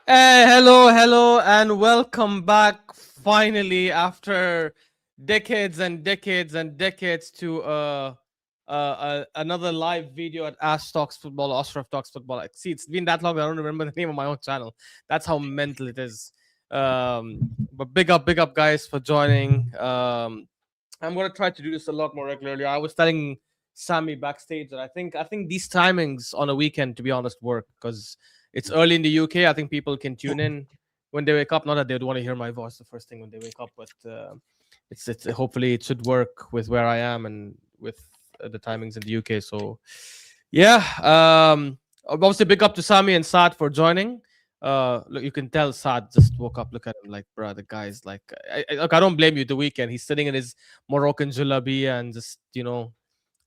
Hello, and welcome back finally after decades and decades and decades to another live video at Ash Talks Football, Ashraf Talks Football. Like, see, it's been that long, I don't remember the name of my own channel. That's how mental it is. But big up, guys, for joining. I'm gonna try to do this a lot more regularly. I was telling Sami backstage that I think these timings on a weekend, to be honest, work because it's early in the UK. I think people can tune in when they wake up. Not that they'd want to hear my voice the first thing when they wake up, but it's hopefully it should work with where I am and with the timings in the UK. So yeah, obviously big up to Sami and Saad for joining. Look, you can tell Saad just woke up. Look at him, like, bro, the guy's like, look, I don't blame you. The weekend, he's sitting in his Moroccan jalabi and just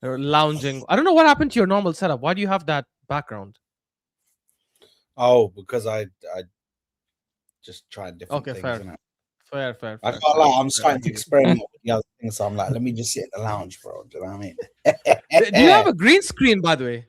lounging. I don't know what happened to your normal setup. Why do you have that background? Oh, because I just tried different Okay, things, fair, innit? fair, I fair, felt fair. like I'm Fair. I starting to hear you. experiment with the other things, so I'm like, let me just sit in the lounge, bro. Do you know what I mean? Do you have a green screen, by the way?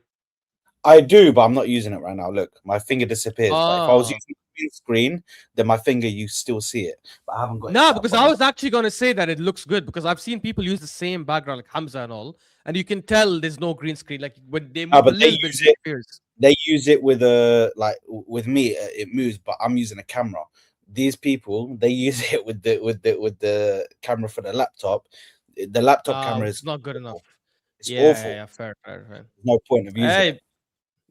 I do, but I'm not using it right now. Look, my finger disappears. But if I was Oh. using the green screen, then my finger, you still see it. But I haven't got it No, set up because on I this. was actually going to say that it looks good because I've seen people use the same background like Hamza and all, and you can tell there's no green screen. Like when they Ah, move a but they little bit, use it it. disappears. They use it with a with me. It moves, but I'm using a camera. These people, they use it with the camera for the laptop. The laptop camera Which is is not good enough. awful. It's awful. Yeah. Fair, fair, fair. There's no point of using it.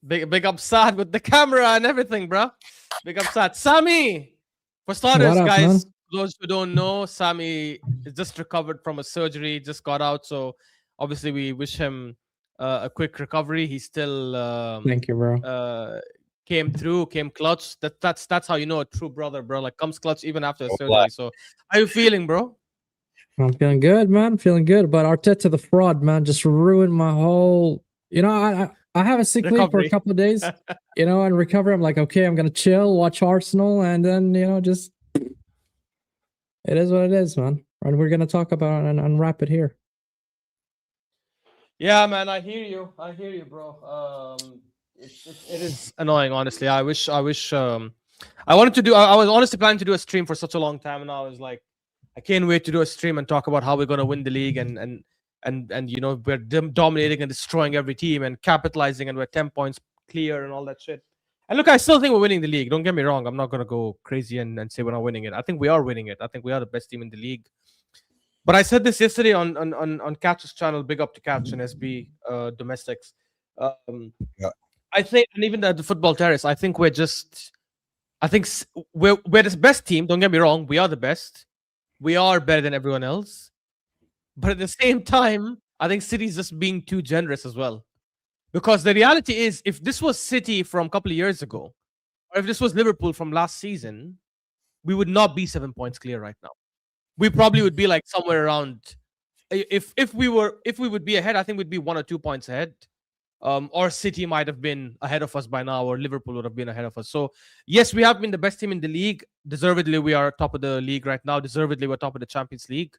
Hey, big up Saad with the camera and everything, bro. Big up Saad. Sami! For What starters, up, guys, man? those who don't know, Sami is just recovered from a surgery, just got out. So obviously, we wish him a quick recovery. He still Thank you, bro. uh, came clutch. That's how you know a true brother, bro. Like comes clutch even after a Oh, like, surgery. So how you feeling, bro? I'm feeling good, man. Feeling good. But Arteta, the fraud, man, just ruined my whole. I have a sick leave for a Recovery. couple of days. And recover. I'm like, okay, I'm gonna chill, watch Arsenal, and then just it is what it is, man. And we're gonna talk about it and unwrap it here. Yeah, man, I hear you. I hear you, bro. It is annoying, honestly. I wanted to do. I was honestly planning to do a stream for such a long time, and I was like, I can't wait to do a stream and talk about how we're gonna win the league and we're dominating and destroying every team and capitalizing and we're 10 points clear and all that shit. And look, I still think we're winning the league. Don't get me wrong. I'm not gonna go crazy and say we're not winning it. I think we are winning it. I think we are the best team in the league. But I said this yesterday on Catch's channel. Big up to Catch and SB Domestics. Um, yeah. I think, and even the football terrace. I think we're just. I think we're the best team. Don't get me wrong. We are the best. We are better than everyone else. But at the same time, I think City's just being too generous as well. Because the reality is, if this was City from a couple of years ago, or if this was Liverpool from last season, we would not be 7 points clear right now. We probably would be like somewhere around if we would be ahead, I think we'd be 1 or 2 points ahead. Or City might have been ahead of us by now, or Liverpool would have been ahead of us. So yes, we have been the best team in the league. Deservedly, we are top of the league right now. Deservedly, we're top of the Champions League.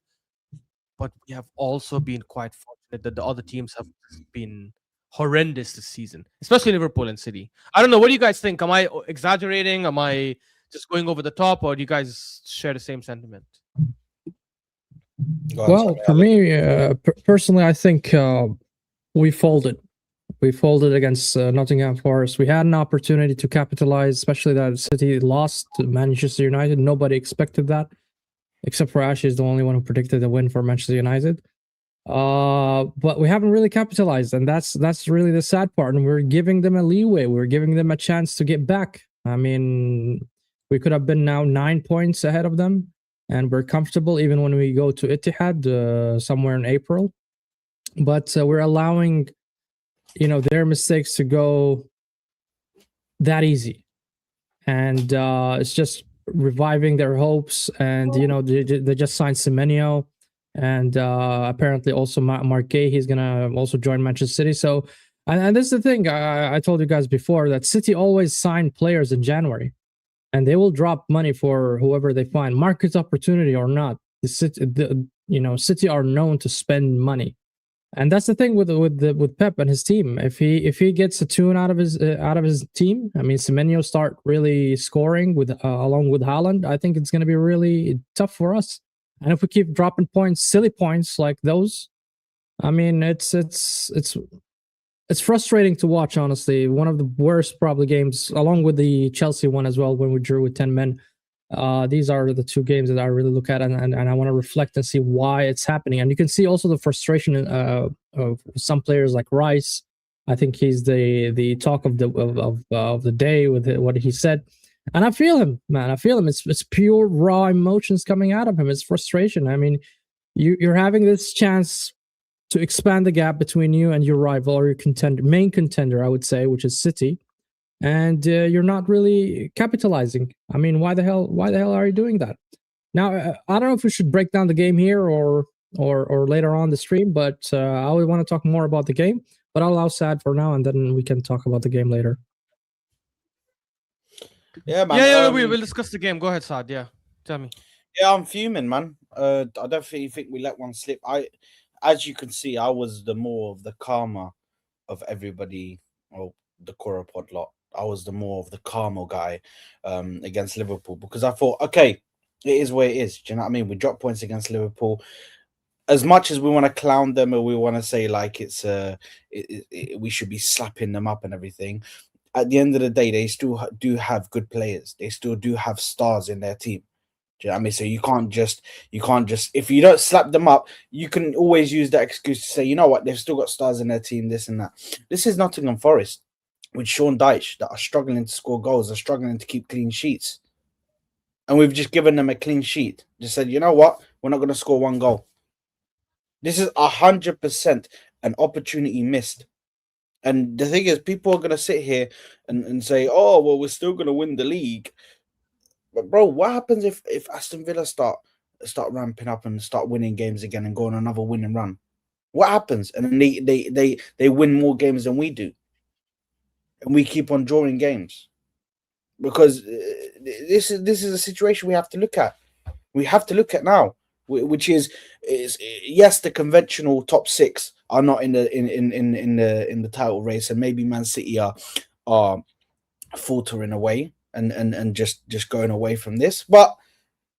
But we have also been quite fortunate that the other teams have been horrendous this season, especially Liverpool and City. I don't know. What do you guys think? Am I exaggerating? Am I just going over the top, or do you guys share the same sentiment? Go on, Well, sorry, for Alex. me, personally, I think we folded. We folded against Nottingham Forest. We had an opportunity to capitalize, especially that City lost to Manchester United. Nobody expected that, except for Ash is the only one who predicted a win for Manchester United. But we haven't really capitalized, and that's really the sad part. And we're giving them a leeway. We're giving them a chance to get back. I mean, we could have been now 9 points ahead of them, and we're comfortable even when we go to Etihad somewhere in April. But we're allowing their mistakes to go that easy, and it's just reviving their hopes. And they just signed Semenyo, and apparently also Mark Gay, he's gonna also join Manchester City. So and this is the thing, I told you guys before that City always sign players in January, and they will drop money for whoever they find, market opportunity or not. City are known to spend money. And that's the thing with Pep and his team. If he gets a tune out of his team, I mean, Semenyo start really scoring with along with Haaland, I think it's going to be really tough for us. And if we keep dropping points, silly points like those, I mean, it's frustrating to watch. Honestly, one of the worst probably games, along with the Chelsea one as well when we drew with 10 men. These are the two games that I really look at, and I want to reflect and see why it's happening. And you can see also the frustration of some players like Rice. I think he's the talk of the day with what he said, and I feel him, man. I feel him. It's pure raw emotions coming out of him. It's frustration. I mean, you're having this chance to expand the gap between you and your rival or your main contender, I would say, which is City. And you're not really capitalizing. I mean, why the hell are you doing that? Now, I don't know if we should break down the game here or later on the stream, but I would want to talk more about the game. But I'll allow Saad for now, and then we can talk about the game later. Yeah, man. Yeah, we'll discuss the game. Go ahead, Saad. Yeah, tell me. Yeah, I'm fuming, man. I don't think we let one slip. As you can see, I was the more of the calmer of everybody, or the Coropod lot. I was the more of the calmer guy against Liverpool, because I thought, okay, it is where it is. Do you know what I mean? We dropped points against Liverpool. As much as we want to clown them or we want to say like we should be slapping them up and everything, at the end of the day, they still do have good players. They still do have stars in their team. Do you know what I mean? So you can't just if you don't slap them up, you can always use that excuse to say, you know what, they've still got stars in their team, this and that. This is Nottingham Forest with Sean Dyche that are struggling to score goals, are struggling to keep clean sheets. And we've just given them a clean sheet. Just said, you know what, we're not going to score one goal. This is 100% an opportunity missed. And the thing is, people are going to sit here and say, oh, well, we're still going to win the league. But, bro, what happens if Aston Villa start ramping up and start winning games again and go on another winning run? What happens? And then they win more games than we do. And we keep on drawing games. Because this is a situation we have to look at. We have to look at now, which is yes, the conventional top six are not in the title race, and maybe Man City are faltering away and just going away from this. But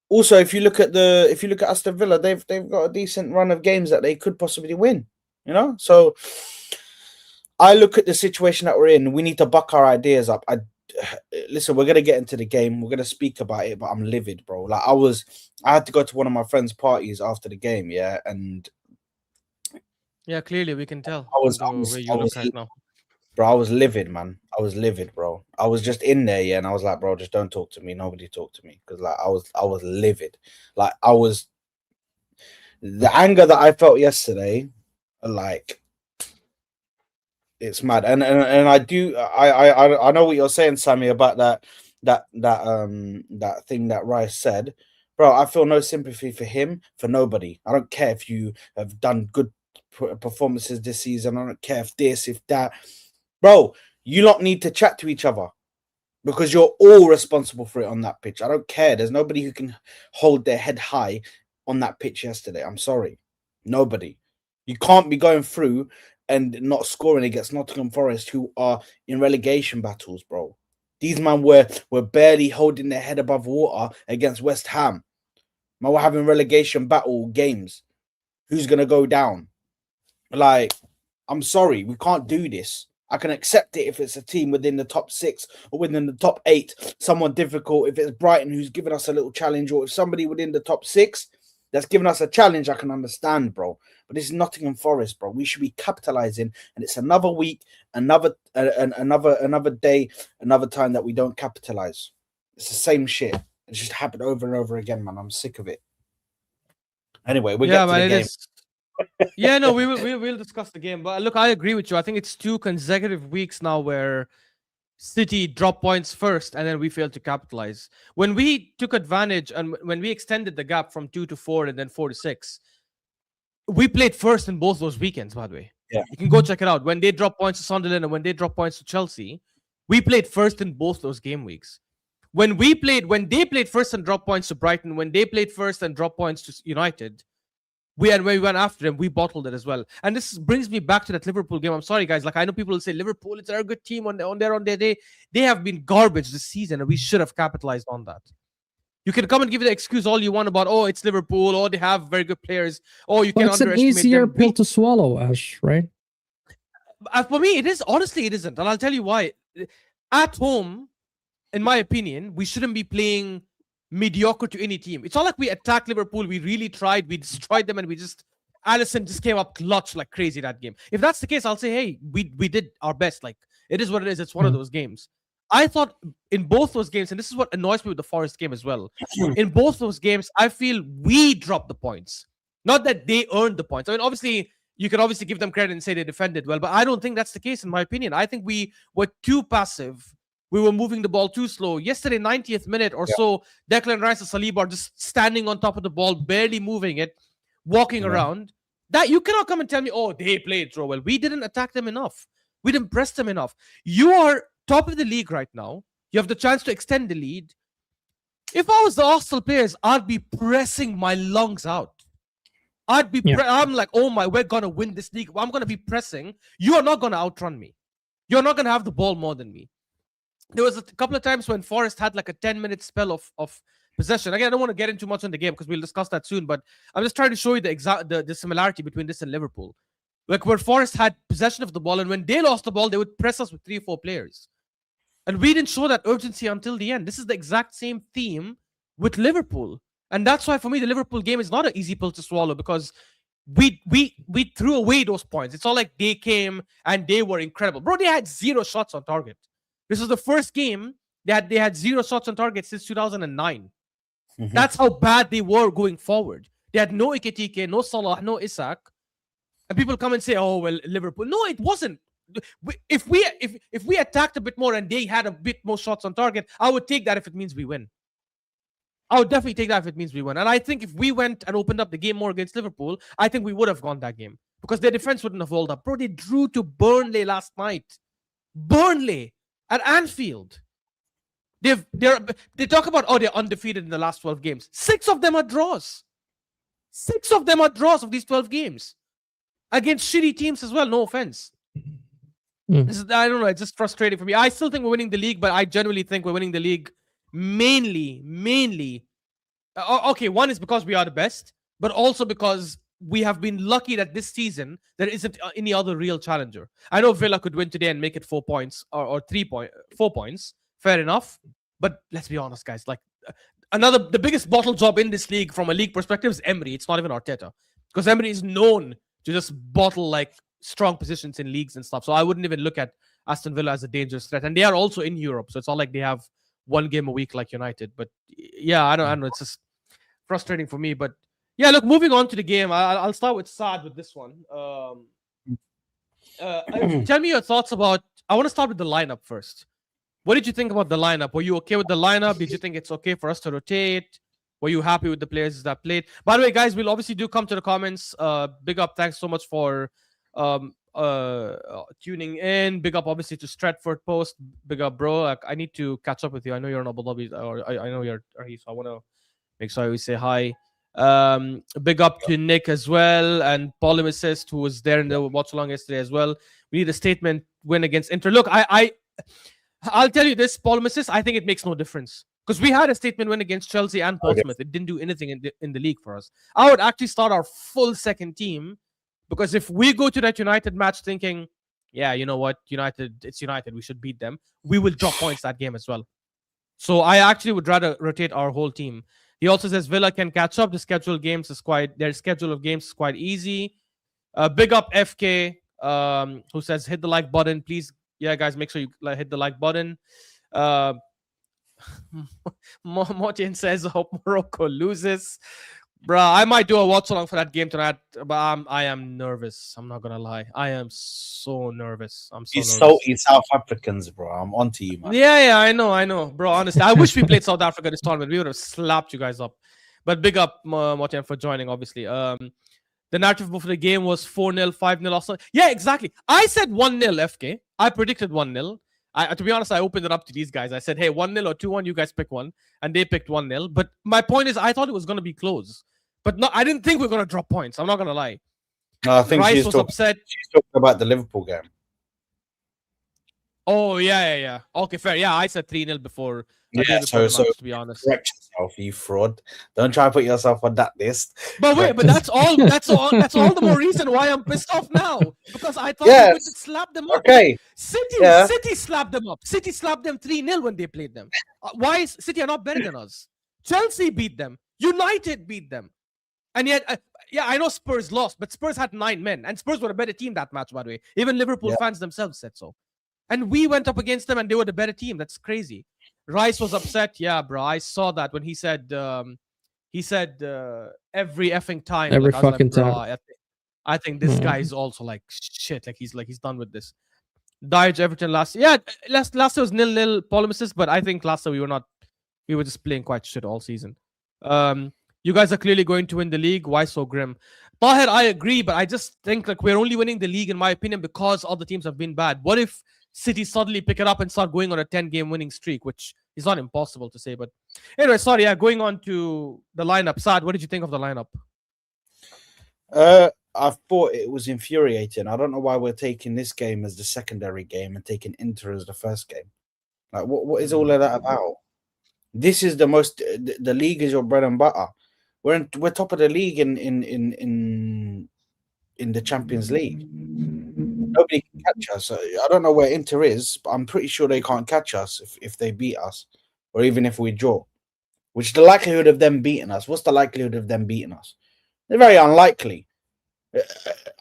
also, if you look at Aston Villa, they've got a decent run of games that they could possibly win. You know, so I look at the situation that we're in. We need to buck our ideas up. Listen, we're gonna get into the game. We're gonna speak about it, but I'm livid, bro. Like I had to go to one of my friends' parties after the game, yeah, and yeah, clearly we can tell. I was livid, man. I was livid, bro. I was just in there, yeah, and I was like, bro, just don't talk to me. Nobody talk to me, because like I was livid. Like the anger that I felt yesterday, like. It's mad, and I know what you're saying, Sami, about that thing that Rice said, bro. I feel no sympathy for him, for nobody. I don't care if you have done good performances this season. I don't care if this, if that, bro. You lot need to chat to each other, because you're all responsible for it on that pitch. I don't care. There's nobody who can hold their head high on that pitch yesterday. I'm sorry, nobody. You can't be going through and not scoring against Nottingham Forest, who are in relegation battles, bro. These men were barely holding their head above water against West Ham. Man, we're having relegation battle games. Who's going to go down? Like, I'm sorry, we can't do this. I can accept it if it's a team within the top 6 or within the top 8, someone difficult. If it's Brighton who's given us a little challenge, or if somebody within the top 6 that's given us a challenge, I can understand, bro. But this is Nottingham Forest, bro. We should be capitalizing, and it's another week, another day, another time that we don't capitalize. It's the same shit. It just happened over and over again, man. I'm sick of it. Anyway, we'll get to the game. Yeah, no, we'll discuss the game. But look, I agree with you. I think it's 2 consecutive weeks now where City drop points first, and then we failed to capitalize. When we took advantage and when we extended the gap from 2 to 4 and then 4 to 6, we played first in both those weekends, by the way. Yeah. You can go check it out. When they drop points to Sunderland and when they drop points to Chelsea, we played first in both those game weeks. When they played first and drop points to Brighton, when they played first and drop points to United, when we went after them, we bottled it as well. And this brings me back to that Liverpool game. I'm sorry, guys. Like, I know people will say Liverpool, it's a good team on their day. They have been garbage this season, and we should have capitalized on that. You can come and give the excuse all you want about, oh, it's Liverpool, oh, they have very good players, oh, you can It's an underestimate easier them. pill to swallow, Ash, right? For me, it is. Honestly, it isn't. And I'll tell you why. At home, in my opinion, we shouldn't be playing mediocre to any team. It's not like we attacked Liverpool. We really tried. We destroyed them, and Alisson just came up clutch like crazy that game. If that's the case, I'll say, hey, we did our best. Like, it is what it is. It's one of those games. I thought in both those games, and this is what annoys me with the Forest game as well. In both those games, I feel we dropped the points. Not that they earned the points. I mean, obviously, you can obviously give them credit and say they defended well, but I don't think that's the case in my opinion. I think we were too passive. We were moving the ball too slow. Yesterday, 90th minute or so, Declan Rice and Saliba are just standing on top of the ball, barely moving it, walking around. That you cannot come and tell me, oh, they played so well. We didn't attack them enough. We didn't press them enough. You are top of the league right now. You have the chance to extend the lead. If I was the Arsenal players, I'd be pressing my lungs out. I'm like, oh my, we're going to win this league. I'm going to be pressing. You are not going to outrun me. You're not going to have the ball more than me. There was a couple of times when Forest had like a 10-minute spell of possession. Again, I don't want to get into much on the game because we'll discuss that soon, but I'm just trying to show you the similarity between this and Liverpool. Like where Forest had possession of the ball, and when they lost the ball, they would press us with 3 or 4 players. And we didn't show that urgency until the end. This is the exact same theme with Liverpool. And that's why, for me, the Liverpool game is not an easy pill to swallow because we threw away those points. It's all like they came and they were incredible. Bro, they had 0 shots on target. This was the first game that they had 0 shots on target since 2009. That's how bad they were going forward. They had no Ekitike, no Salah, no Isak. And people come and say, oh, well, Liverpool. No, it wasn't. If we attacked a bit more and they had a bit more shots on target, I would take that if it means we win. I would definitely take that if it means we win. And I think if we went and opened up the game more against Liverpool, I think we would have gone that game because their defense wouldn't have held up. Bro, they drew to Burnley last night. Burnley at Anfield. They talk about, oh, they're undefeated in the last 12 games. 6 of them are draws. 6 of them are draws of these 12 games. Against shitty teams as well, no offense. I don't know, it's just frustrating for me. I still think we're winning the league, but I genuinely think we're winning the league mainly. Okay, one is because we are the best, but also because we have been lucky that this season there isn't any other real challenger. I know Villa could win today and make it 4 points or 4 points. Fair enough. But let's be honest, guys. Like the biggest bottle job in this league from a league perspective is Emery. It's not even Arteta. Because Emery is known to just bottle like strong positions in leagues and stuff. So I wouldn't even look at Aston Villa as a dangerous threat. And they are also in Europe. So it's not like they have 1 game a week like United. But yeah, I don't know. It's just frustrating for me. But yeah, look, moving on to the game. I'll start with Saad with this one. Tell me your thoughts about... I want to start with the lineup first. What did you think about the lineup? Were you okay with the lineup? Did you think it's okay for us to rotate? Were you happy with the players that played? By the way, guys, we'll obviously do come to the comments. Big up. Thanks so much for tuning in. Big up, obviously, to Stratford Post. Big up, bro. I need to catch up with you. I know you're in Abu Dhabi, or I know you're here, so I want to make sure we say hi. Big up to Nick as well, and Polemicist, who was there in the watch along yesterday as well. We need a statement win against Inter. Look, I'll tell you this, Polemicist, I think it makes no difference. Because we had a statement win against Chelsea and Portsmouth. It didn't do anything in the league for us. I would actually start our full second team, because if we go to that United match thinking, yeah, you know what, it's United, we should beat them, we will drop points that game as well. So I actually would rather rotate our whole team. He also says Villa can catch up. Their schedule of games is quite easy. Big up FK, who says hit the like button, please. Yeah, guys, make sure you hit the like button. Martin says, hope Morocco loses. Bruh, I might do a watch along for that game tonight, but I am nervous. I'm not gonna lie. I am so nervous. It's South Africans, bro. I'm onto you, man. Yeah, I know. Bro, honestly, I wish we played South Africa this tournament. We would have slapped you guys up. But big up, Martin, for joining, obviously. The narrative before the game was 4-0, 5-0 Arsenal. Yeah, exactly. I said 1-0, FK. I predicted 1-0. To be honest, I opened it up to these guys. I said, hey, 1-0 or 2-1, you guys pick one. And they picked 1-0. But my point is, I thought it was going to be close. But no, I didn't think we were gonna drop points. I'm not gonna lie. No, I think Rice she's was talking, upset. she's talking about the Liverpool game. Oh yeah. Okay, fair. Yeah, I said 3-0 before. Yeah, Day before the so match, to be honest. correct yourself, you fraud. Don't try and put yourself on that list. But wait, Correct but that's all. That's all the more reason why I'm pissed off now, because I thought we Yes. would slap them up. Okay. City slapped them up. City slapped them 3-0 when they played them. Why is City are not better than us? Chelsea beat them. United beat them. And yet, yeah, I know Spurs lost, but Spurs had 9 men, and Spurs were a better team that match, by the way. Even Liverpool fans themselves said so. And we went up against them, and they were the better team. That's crazy. Rice was upset. Yeah, bro, I saw that when he said every effing time. Every like, I was fucking like, bro, time. I think this guy is also like shit. Like he's done with this. Dyche Everton last year. Yeah, last year was 0-0 Polymices, but I think last year we were just playing quite shit all season. You guys are clearly going to win the league. Why so grim? Tahir, I agree, but I just think like we're only winning the league, in my opinion, because all the teams have been bad. What if City suddenly pick it up and start going on a 10-game winning streak, which is not impossible to say. But anyway, sorry, yeah, going on to the lineup. Saad, what did you think of the lineup? I thought it was infuriating. I don't know why we're taking this game as the secondary game and taking Inter as the first game. Like, what is all of that about? This is the most. The league is your bread and butter. We're top of the league in the Champions League. Nobody can catch us. I don't know where Inter is, but I'm pretty sure they can't catch us if they beat us, or even if we draw. Which the likelihood of them beating us? What's the likelihood of them beating us? They're very unlikely.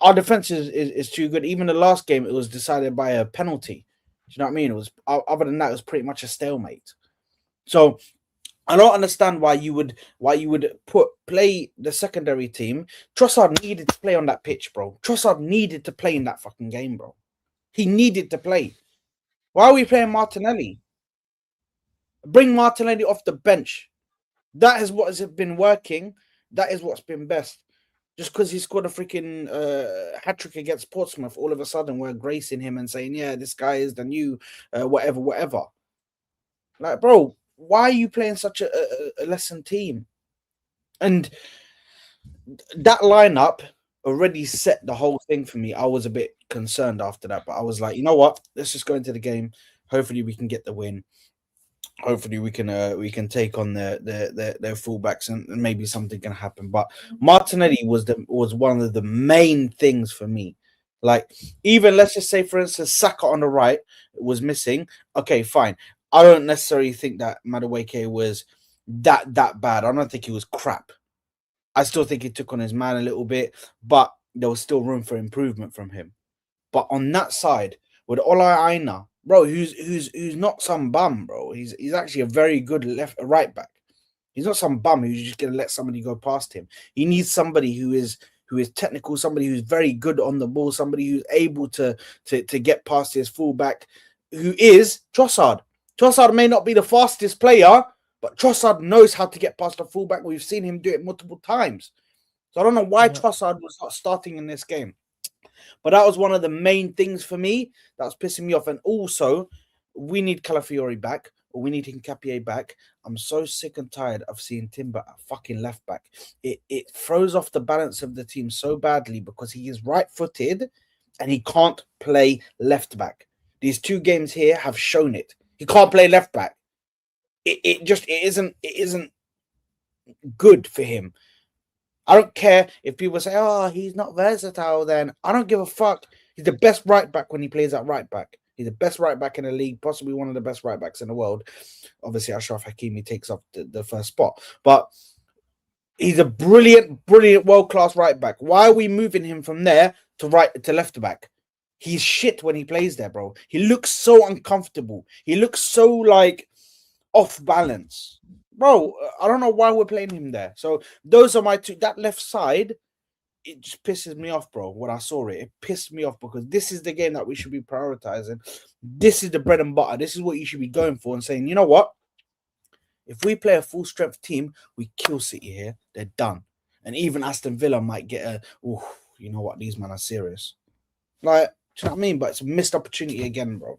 Our defense is too good. Even the last game, it was decided by a penalty. Do you know what I mean? It was, other than that, it was pretty much a stalemate. So I don't understand why you would play the secondary team. Trossard needed to play on that pitch, bro. Trossard needed to play in that fucking game, bro. He needed to play. Why are we playing Martinelli? Bring Martinelli off the bench. That is what has been working. That is what's been best. Just because he scored a freaking hat-trick against Portsmouth, all of a sudden we're gracing him and saying, yeah, this guy is the new whatever. Like, bro, why are you playing such a lesson team? And that lineup already set the whole thing for me. I was a bit concerned after that, but I was like, you know what? Let's just go into the game. Hopefully we can get the win. Hopefully we can take on their fullbacks and maybe something can happen. But Martinelli was one of the main things for me. Like, even let's just say, for instance, Saka on the right was missing. Okay, fine. I don't necessarily think that Madueke was that bad. I don't think he was crap. I still think he took on his man a little bit, but there was still room for improvement from him. But on that side, with Ola Aina, bro, who's not some bum, bro. He's actually a very good right back. He's not some bum who's just gonna let somebody go past him. He needs somebody who is technical, somebody who's very good on the ball, somebody who's able to get past his fullback, who is Trossard. Trossard may not be the fastest player, but Trossard knows how to get past the fullback. We've seen him do it multiple times. So I don't know why Trossard was not starting in this game. But that was one of the main things for me that was pissing me off. And also, we need Calafiori back, or we need Hincapié back. I'm so sick and tired of seeing Timber at fucking left back. It throws off the balance of the team so badly because he is right-footed and he can't play left back. These 2 games here have shown it. He can't play left back. It isn't good for him. I don't care if people say, oh, he's not versatile then. I don't give a fuck. He's the best right back when he plays at right back. He's the best right back in the league, possibly one of the best right backs in the world. Obviously, Ashraf Hakimi takes up the first spot. But he's a brilliant, world-class right back. Why are we moving him from there to left back? He's shit when he plays there, bro. He looks so uncomfortable. He looks so, like, off balance. Bro, I don't know why we're playing him there. So those are my 2. That left side, it just pisses me off, bro. When I saw it, it pissed me off because this is the game that we should be prioritizing. This is the bread and butter. This is what you should be going for and saying, you know what? If we play a full strength team, we kill City here. They're done. And even Aston Villa might get you know what? These men are serious. Like, do you know what I mean? But it's a missed opportunity again, bro.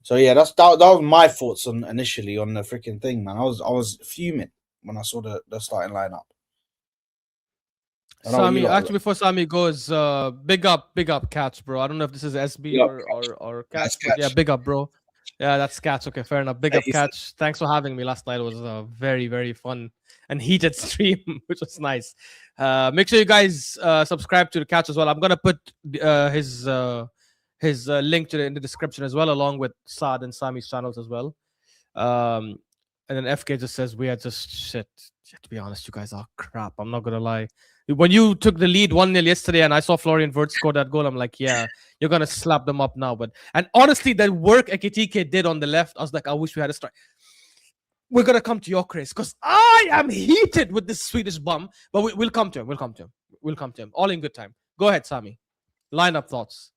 So yeah, that was my thoughts initially on the freaking thing, man. I was fuming when I saw the starting lineup. I know you Sami, lot actually, before Sami goes, big up, Catch, bro. I don't know if this is SB Big up, or That's Catch, but yeah, catch. big up, bro. Yeah, that's Catch. Okay, fair enough. Big Hey, up, Catch. Thanks for having me last night. It was a very, very fun and heated stream, which was nice. Make sure you guys subscribe to the Catch as well. I'm gonna put his link in the description as well, along with Saad and Sami's channels as well. Um, and then FK just says we are just shit. To be honest, you guys are crap. I'm not gonna lie. When you took the lead 1-0 yesterday, and I saw Florian Wirtz score that goal, I'm like, yeah, you're gonna slap them up now. And honestly, that work Ekitike did on the left, I was like, I wish we had a strike. We're gonna come to Gyokeres because I am heated with this Swedish bum. But we'll come to him. We'll come to him. All in good time. Go ahead, Sami. Lineup thoughts.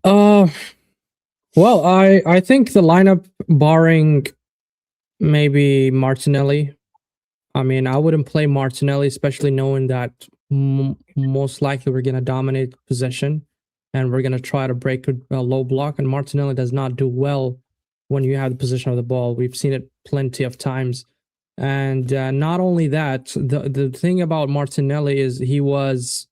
Well, I think the lineup, barring maybe Martinelli. I mean, I wouldn't play Martinelli, especially knowing that most likely we're going to dominate possession and we're going to try to break a low block. And Martinelli does not do well when you have the position of the ball. We've seen it plenty of times. And not only that, the thing about Martinelli is he was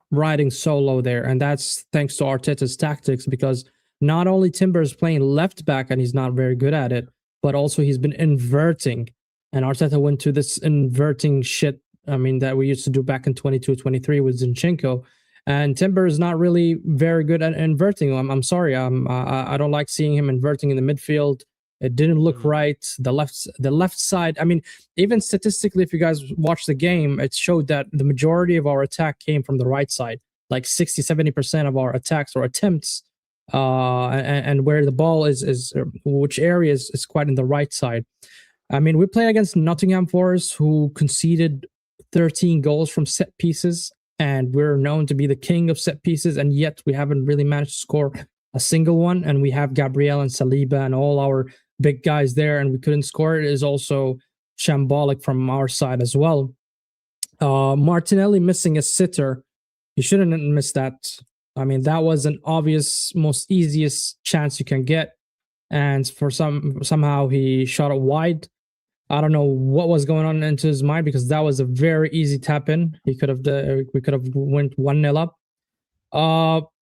riding solo there. And that's thanks to Arteta's tactics, because not only Timber is playing left back and he's not very good at it, but also he's been inverting. And Arteta went to this inverting shit, I mean, that we used to do back in 22-23 with Zinchenko. And Timber is not really very good at inverting. I'm sorry. I don't like seeing him inverting in the midfield. It didn't look right. The left side, I mean, even statistically, if you guys watch the game, it showed that the majority of our attack came from the right side. Like 60-70% of our attacks or attempts, and where the ball is which areas is quite in the right side. I mean, we played against Nottingham Forest, who conceded 13 goals from set pieces, and we're known to be the king of set pieces, and yet we haven't really managed to score a single one. And we have Gabriel and Saliba and all our big guys there, and we couldn't score. It is also shambolic from our side as well. Martinelli missing a sitter. You shouldn't have missed that. I mean, that was an obvious, most easiest chance you can get. And for somehow he shot it wide. I don't know what was going on into his mind, because that was a very easy tap in. We could have went 1-0 up.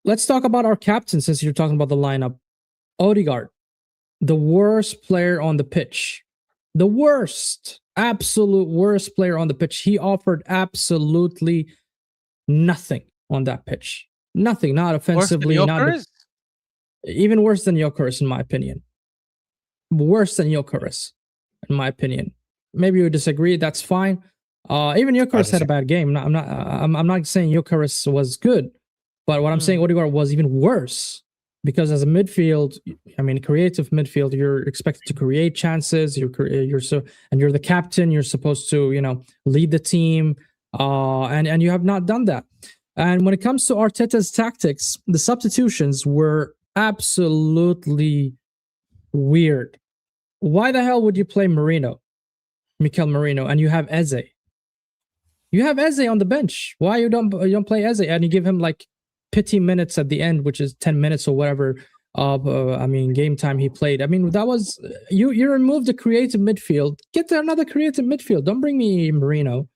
Let's talk about our captain, since you're talking about the lineup. Odegaard, the worst player on the pitch. The worst, absolute worst player on the pitch. He offered absolutely nothing on that pitch. Nothing, not offensively, not even worse than Gyokeres, in my opinion. Worse than Gyokeres, in my opinion. Maybe you disagree. That's fine. Even Gyokeres had a bad game. I'm not saying Gyokeres was good, but what I'm saying, Odegaard was even worse, because as a midfield, I mean, creative midfield, you're expected to create chances. You're the captain. You're supposed to, lead the team, and you have not done that. And when it comes to Arteta's tactics, the substitutions were absolutely weird. Why the hell would you play Mikel Merino, and you have Eze? You have Eze on the bench. Why you don't play Eze, and you give him like pity minutes at the end, which is 10 minutes or whatever of game time he played. I mean, that was you removed the creative midfield. Get to another creative midfield. Don't bring me Merino.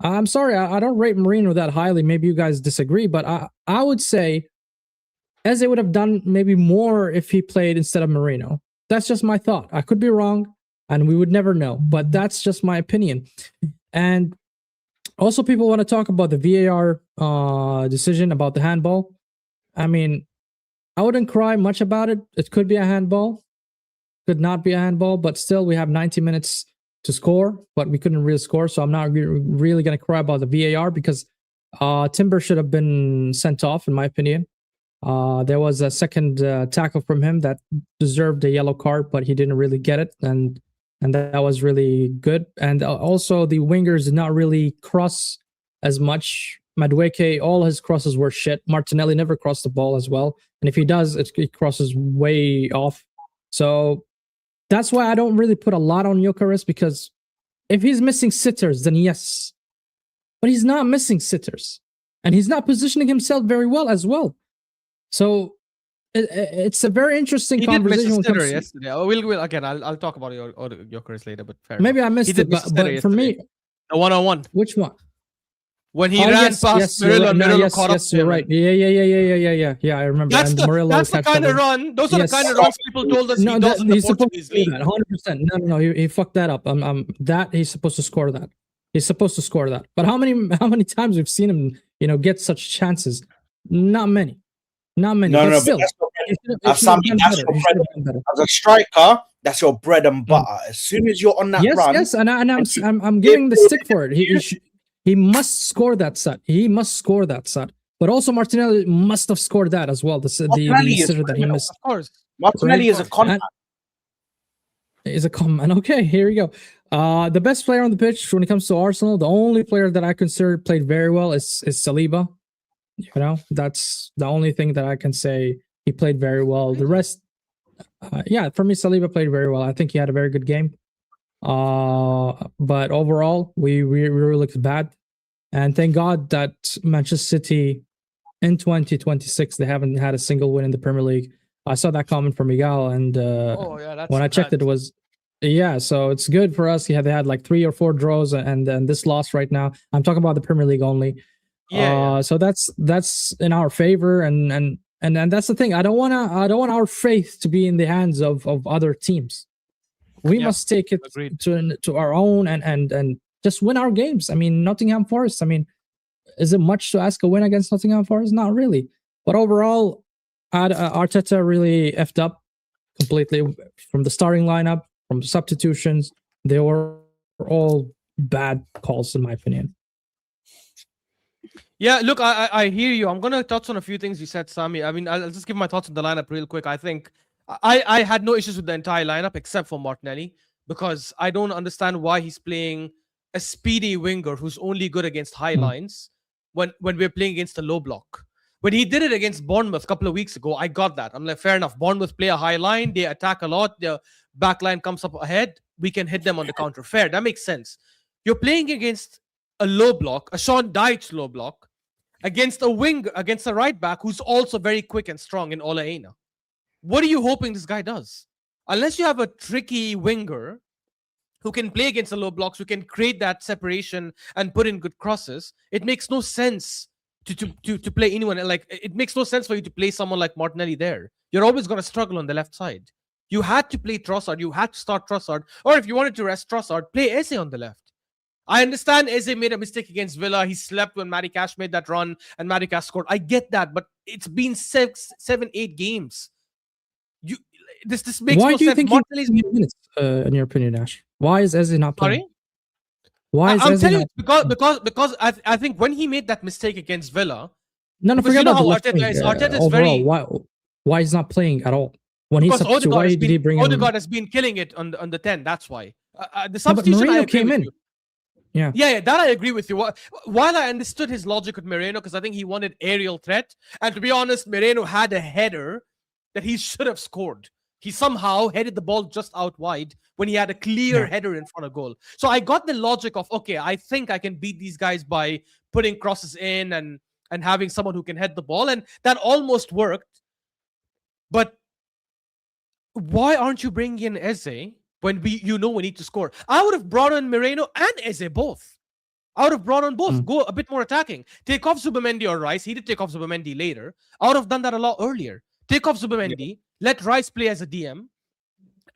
I'm sorry, I don't rate Merino that highly. Maybe you guys disagree, but I would say Eze would have done maybe more if he played instead of Merino. That's just my thought. I could be wrong, and we would never know, but that's just my opinion. And also, people want to talk about the VAR decision about the handball. I mean, I wouldn't cry much about it. It could be a handball, could not be a handball, but still, we have 90 minutes to score, but we couldn't really score, so I'm not really going to cry about the VAR, because Timber should have been sent off, in my opinion. There was a second tackle from him that deserved a yellow card, but he didn't really get it, and that was really good. And also, the wingers did not really cross as much. Madueke, all his crosses were shit. Martinelli never crossed the ball as well, and if he does, it crosses way off. So that's why I don't really put a lot on Gyokeres, because if he's missing sitters, then yes. But he's not missing sitters. And he's not positioning himself very well as well. So it's a very interesting conversation. He did miss a sitter yesterday. We'll again, I'll talk about Gyokeres later, but fair maybe enough. I missed it, but for me... The 1-on-1. Which one? when he ran past Murillo and Murillo caught up to you're him. right. Yeah. I remember. That's and the Murillo that's the catch kind up of with- run. Those are the Yes. kind of runs people told us No, he does in the he's supposed Portuguese to do league. that. 100%. No, he fucked that up. That he's supposed to score that. He's supposed to score that. But how many times we've seen him, get such chances? Not many. No, but still, that's not he should have Sami, done that's better. your He should have done better. as a striker, that's your bread and butter. As soon as you're on that run, Yes, and I'm giving the stick for it. He must score that set. He must score that set. But also Martinelli must have scored that as well. The Martinelli is sitter that he criminal. missed. Of course. Martinelli is a contact. Is a comment. Okay, here we go. The best player on the pitch when it comes to Arsenal, the only player that I consider played very well is Saliba. That's the only thing that I can say he played very well. The rest, for me, Saliba played very well. I think he had a very good game. But overall, we really looked bad. And thank God that Manchester City in 2026 they haven't had a single win in the Premier League. I saw that comment from Miguel, and when I checked it was so it's good for us. They had like 3 or 4 draws and this loss right now. I'm talking about the Premier League only. So that's in our favor, and that's the thing. I don't want our faith to be in the hands of other teams. We must take it to our own and just win our games. I mean, Nottingham Forest. I mean, is it much to ask a win against Nottingham Forest? Not really. But overall, Arteta really effed up completely from the starting lineup, from the substitutions. They were all bad calls, in my opinion. Yeah, look, I hear you. I'm going to touch on a few things you said, Sami. I mean, I'll just give my thoughts on the lineup real quick. I think I had no issues with the entire lineup except for Martinelli, because I don't understand why he's playing a speedy winger who's only good against high lines when we're playing against a low block. When he did it against Bournemouth a couple of weeks ago, I got that. I'm like, fair enough. Bournemouth play a high line. They attack a lot. Their back line comes up ahead. We can hit them on the counter. Fair. That makes sense. You're playing against a low block, a Sean Dyche low block, against a wing, against a right back who's also very quick and strong in Ola Aina. What are you hoping this guy does? Unless you have a tricky winger who can play against the low blocks, who can create that separation and put in good crosses, it makes no sense to play anyone. Like, it makes no sense for you to play someone like Martinelli there. You're always going to struggle on the left side. You had to play Trossard. You had to start Trossard. Or if you wanted to rest Trossard, play Eze on the left. I understand Eze made a mistake against Villa. He slept when Matty Cash made that run and Matty Cash scored. I get that, but it's been 7-8 games. This makes Why no do you sense. think Martinelli's he minutes, in your opinion, Ash? Why is Eze not playing? Sorry? Why is I'm Eze telling not you, because I think when he made that mistake against Villa, No, because forget you know about how the left Arteta wing. is. Arteta is Overall, very... why he's not playing at all? When Because he's why did he bring him? Odegaard has been killing it on the 10. That's why. The No, but substitution, I Mourinho agree came with in. you. Yeah. Yeah, that I agree with you. While I understood his logic with Moreno, because I think he wanted aerial threat, and to be honest, Moreno had a header that he should have scored. He somehow headed the ball just out wide when he had a clear header in front of goal. So I got the logic of, okay, I think I can beat these guys by putting crosses in and having someone who can head the ball, and that almost worked. But why aren't you bringing in Eze when we need to score? I would have brought on Moreno and Eze both. I would have brought on both. Go a bit more attacking. Take off Zubimendi or Rice. He did take off Zubimendi later. I would have done that a lot earlier. Take off Zubimendi. Let Rice play as a DM.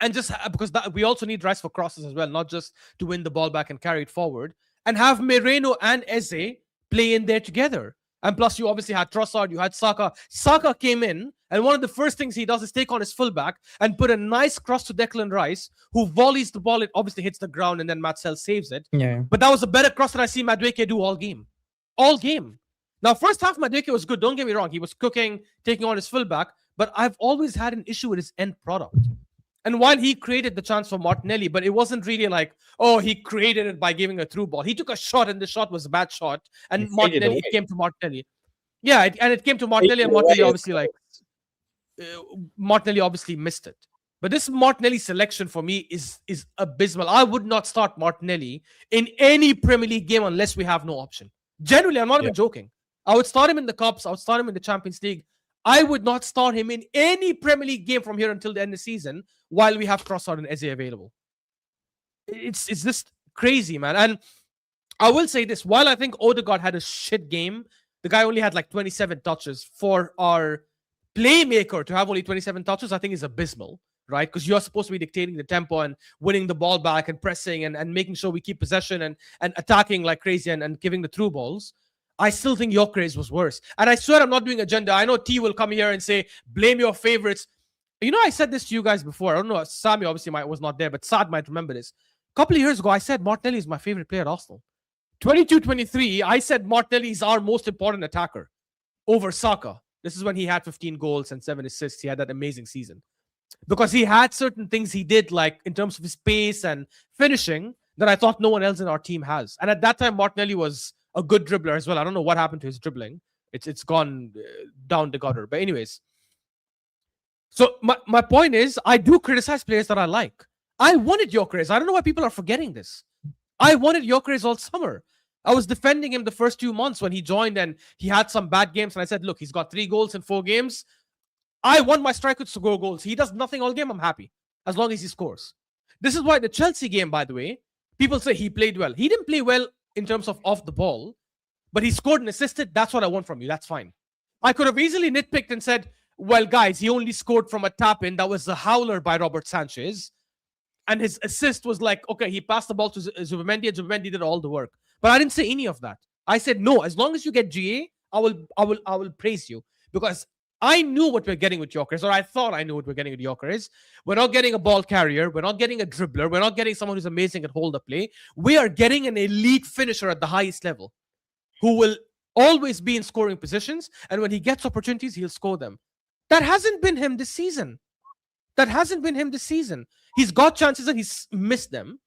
And just because we also need Rice for crosses as well, not just to win the ball back and carry it forward. And have Moreno and Eze play in there together. And plus, you obviously had Trossard, you had Saka. Saka came in, and one of the first things he does is take on his fullback and put a nice cross to Declan Rice, who volleys the ball. It obviously hits the ground, and then Matsell saves it. Yeah. But that was a better cross than I see Madueke do all game. All game. Now, first half, Madueke was good. Don't get me wrong. He was cooking, taking on his fullback. But I've always had an issue with his end product. And while he created the chance for Martinelli, but it wasn't really like, oh, he created it by giving a through ball. He took a shot, and the shot was a bad shot. And it came to Martinelli. Yeah, it came to Martinelli, and Martinelli obviously Martinelli obviously missed it. But this Martinelli selection for me is abysmal. I would not start Martinelli in any Premier League game unless we have no option. Generally, I'm not even joking. I would start him in the Cups. I would start him in the Champions League. I would not start him in any Premier League game from here until the end of the season while we have Trossard and Eze available. It's just crazy, man. And I will say this: while I think Odegaard had a shit game, the guy only had like 27 touches. For our playmaker to have only 27 touches, I think is abysmal, right? Because you're supposed to be dictating the tempo and winning the ball back and pressing and making sure we keep possession and attacking like crazy and giving the through balls. I still think Gyokeres was worse. And I swear I'm not doing agenda. I know T will come here and say, blame your favorites. You know, I said this to you guys before. I don't know. Sami obviously was not there, but Saad might remember this. A couple of years ago, I said Martinelli is my favorite player at Arsenal. 22-23, I said Martinelli is our most important attacker over Saka. This is when he had 15 goals and 7 assists. He had that amazing season. Because he had certain things he did, like in terms of his pace and finishing, that I thought no one else in our team has. And at that time, Martinelli was a good dribbler as well. I don't know what happened to his dribbling. It's gone down the gutter. But anyways, so my point is, I do criticize players that I like. I wanted Gyokeres. I don't know why people are forgetting this. I wanted Gyokeres all summer. I was defending him the first 2 months when he joined and he had some bad games. And I said, look, he's got 3 goals in 4 games. I want my strikers to score goals. He does nothing all game. I'm happy as long as he scores. This is why the Chelsea game, by the way, people say he played well. He didn't play well in terms of off the ball, but he scored and assisted. That's what I want from you. That's fine. I could have easily nitpicked and said, well, guys, he only scored from a tap-in. That was a howler by Robert Sanchez. And his assist was like, okay, he passed the ball to Zubimendi and Zubimendi did all the work. But I didn't say any of that. I said, no, as long as you get GA, I will praise you. Because I knew what we're getting with Gyokeres, or I thought I knew what we're getting with Gyokeres. We're not getting a ball carrier. We're not getting a dribbler. We're not getting someone who's amazing at hold up play. We are getting an elite finisher at the highest level who will always be in scoring positions. And when he gets opportunities, he'll score them. That hasn't been him this season. He's got chances and he's missed them.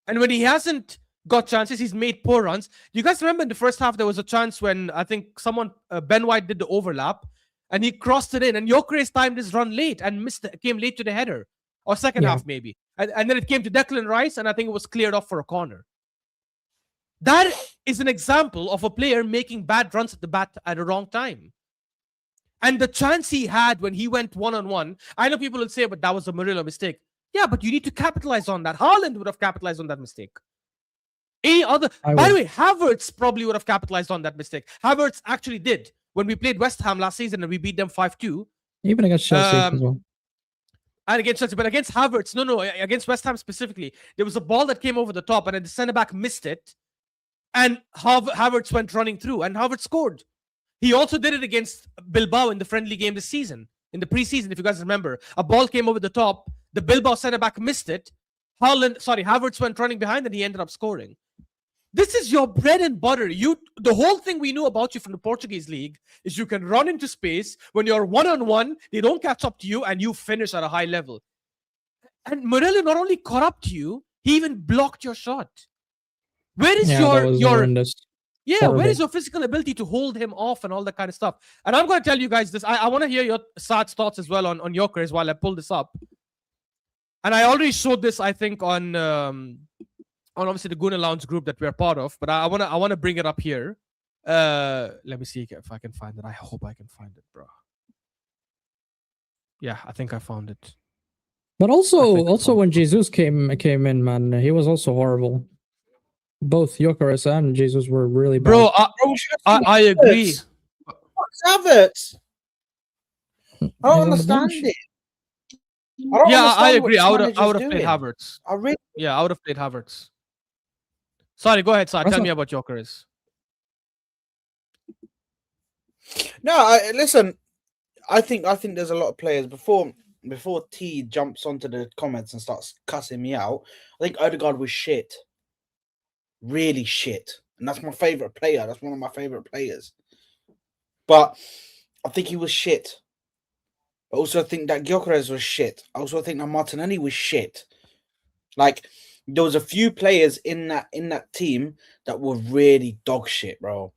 And when he hasn't got chances, he's made poor runs. You guys remember in the first half, there was a chance when I think someone, Ben White, did the overlap and he crossed it in and Gyokeres timed his run late and came late to the header. Or second half maybe. And then it came to Declan Rice and I think it was cleared off for a corner. That is an example of a player making bad runs at the bat at the wrong time. And the chance he had when he went one-on-one, I know people will say, but that was a Murillo mistake. Yeah, but you need to capitalize on that. Haaland would have capitalized on that mistake. By the way, Havertz probably would have capitalized on that mistake. Havertz actually did. When we played West Ham last season and we beat them 5-2. Even against Chelsea as well. And against Chelsea, but against Havertz, no, against West Ham specifically, there was a ball that came over the top and the centre-back missed it. And Havertz went running through and Havertz scored. He also did it against Bilbao in the friendly game this season. In the preseason, if you guys remember. A ball came over the top. The Bilbao centre-back missed it. Havertz went running behind and he ended up scoring. This is your bread and butter. The whole thing we knew about you from the Portuguese league is you can run into space. When you're one-on-one, they don't catch up to you and you finish at a high level. And Murillo not only caught up to you, he even blocked your shot. Where is where is your physical ability to hold him off and all that kind of stuff? And I'm going to tell you guys this. I want to hear your Saad's thoughts as well on Gyokeres while I pull this up. And I already showed this, I think, on obviously the Guna Lounge group that we're part of. But I want to bring it up here. Let me see if I can find it. I hope I can find it, bro. Yeah, I think I found it. But also when Jesus came in, man, he was also horrible. Both Gyokeres and Jesus were really bad. Bro, I agree. What's Havertz? I don't understand it. I agree. I would have played Havertz. I would have played Havertz. Sorry, go ahead, Saad. Tell me about Gyokeres. No, listen. I think there's a lot of players before T jumps onto the comments and starts cussing me out. I think Odegaard was shit. Really shit. And that's my favorite player. That's one of my favorite players. But I think he was shit. I also think that Gyokeres was shit. I also think that Martinelli was shit. Like, there was a few players in that team that were really dog shit, bro.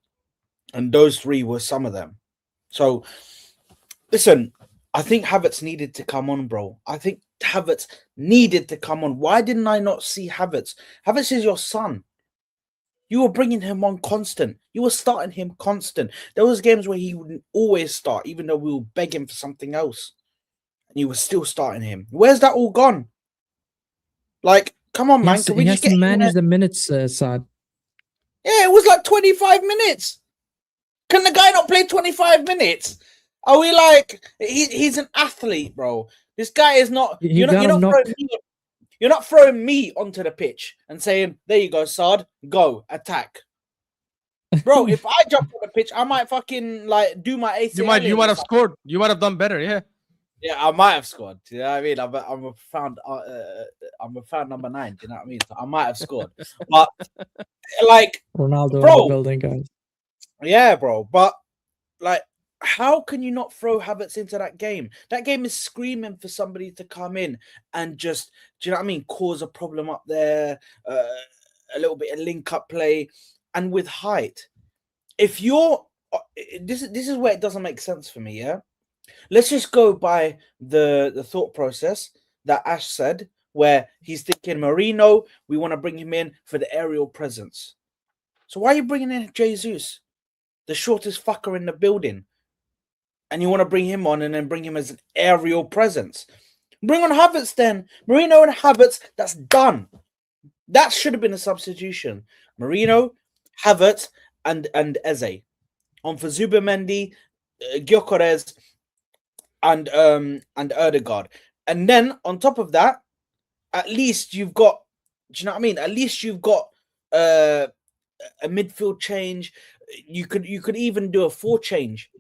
And those 3 were some of them. So, listen, I think Havertz needed to come on, bro. I think Havertz needed to come on. Why didn't I not see Havertz? Havertz is your son. You were bringing him on constant. You were starting him constant. There was games where he wouldn't always start, even though we were begging for something else. And you were still starting him. Where's that all gone? Like, come on, man. He has to manage the minutes, Saad. Yeah, it was like 25 minutes. Can the guy not play 25 minutes? Are we like he's an athlete, bro? This guy is not. You gotta knock. You're not throwing me onto the pitch and saying, "There you go, Saad, go attack." Bro, if I jump on the pitch, I might fucking like do my ACL. You might have scored. You might have done better. Yeah. Yeah, I might have scored. You know what I mean? I'm a profound number 9. Do you know what I mean? So I might have scored, but like Ronaldo bro, in the building, guys. Yeah, bro. But like, how can you not throw Havertz into that game? That game is screaming for somebody to come in and just, do you know what I mean? Cause a problem up there, a little bit of link up play, and with height. If you're, this is where it doesn't make sense for me. Yeah, let's just go by the thought process that Ash said, where he's thinking Marino, we want to bring him in for the aerial presence. So why are you bringing in Jesus, the shortest fucker in the building, and you want to bring him on and then bring him as an aerial presence? Bring on Havertz then. Marino and Havertz, that's done. That should have been a substitution. Marino, Havertz, and Eze. On for Zubimendi, Gyokeres, and Erdegaard. And then on top of that, at least you've got, do you know what I mean? At least you've got a midfield change. You could even do a 4 change.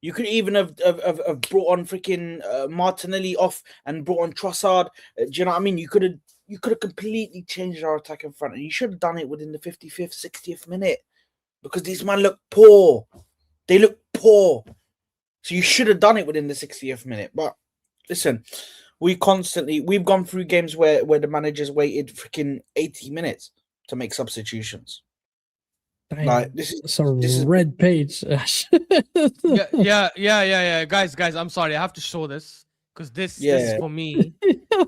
You could even have brought on freaking Martinelli off and brought on Trossard. Do you know what I mean? You could have completely changed our attack in front, and you should have done it within the 55th, 60th minute, because these men look poor. They look poor. So you should have done it within the 60th minute. But listen, we've gone through games where the managers waited freaking 80 minutes to make substitutions. Dang, like this is a red page. yeah. Guys, I'm sorry. I have to show this because this for me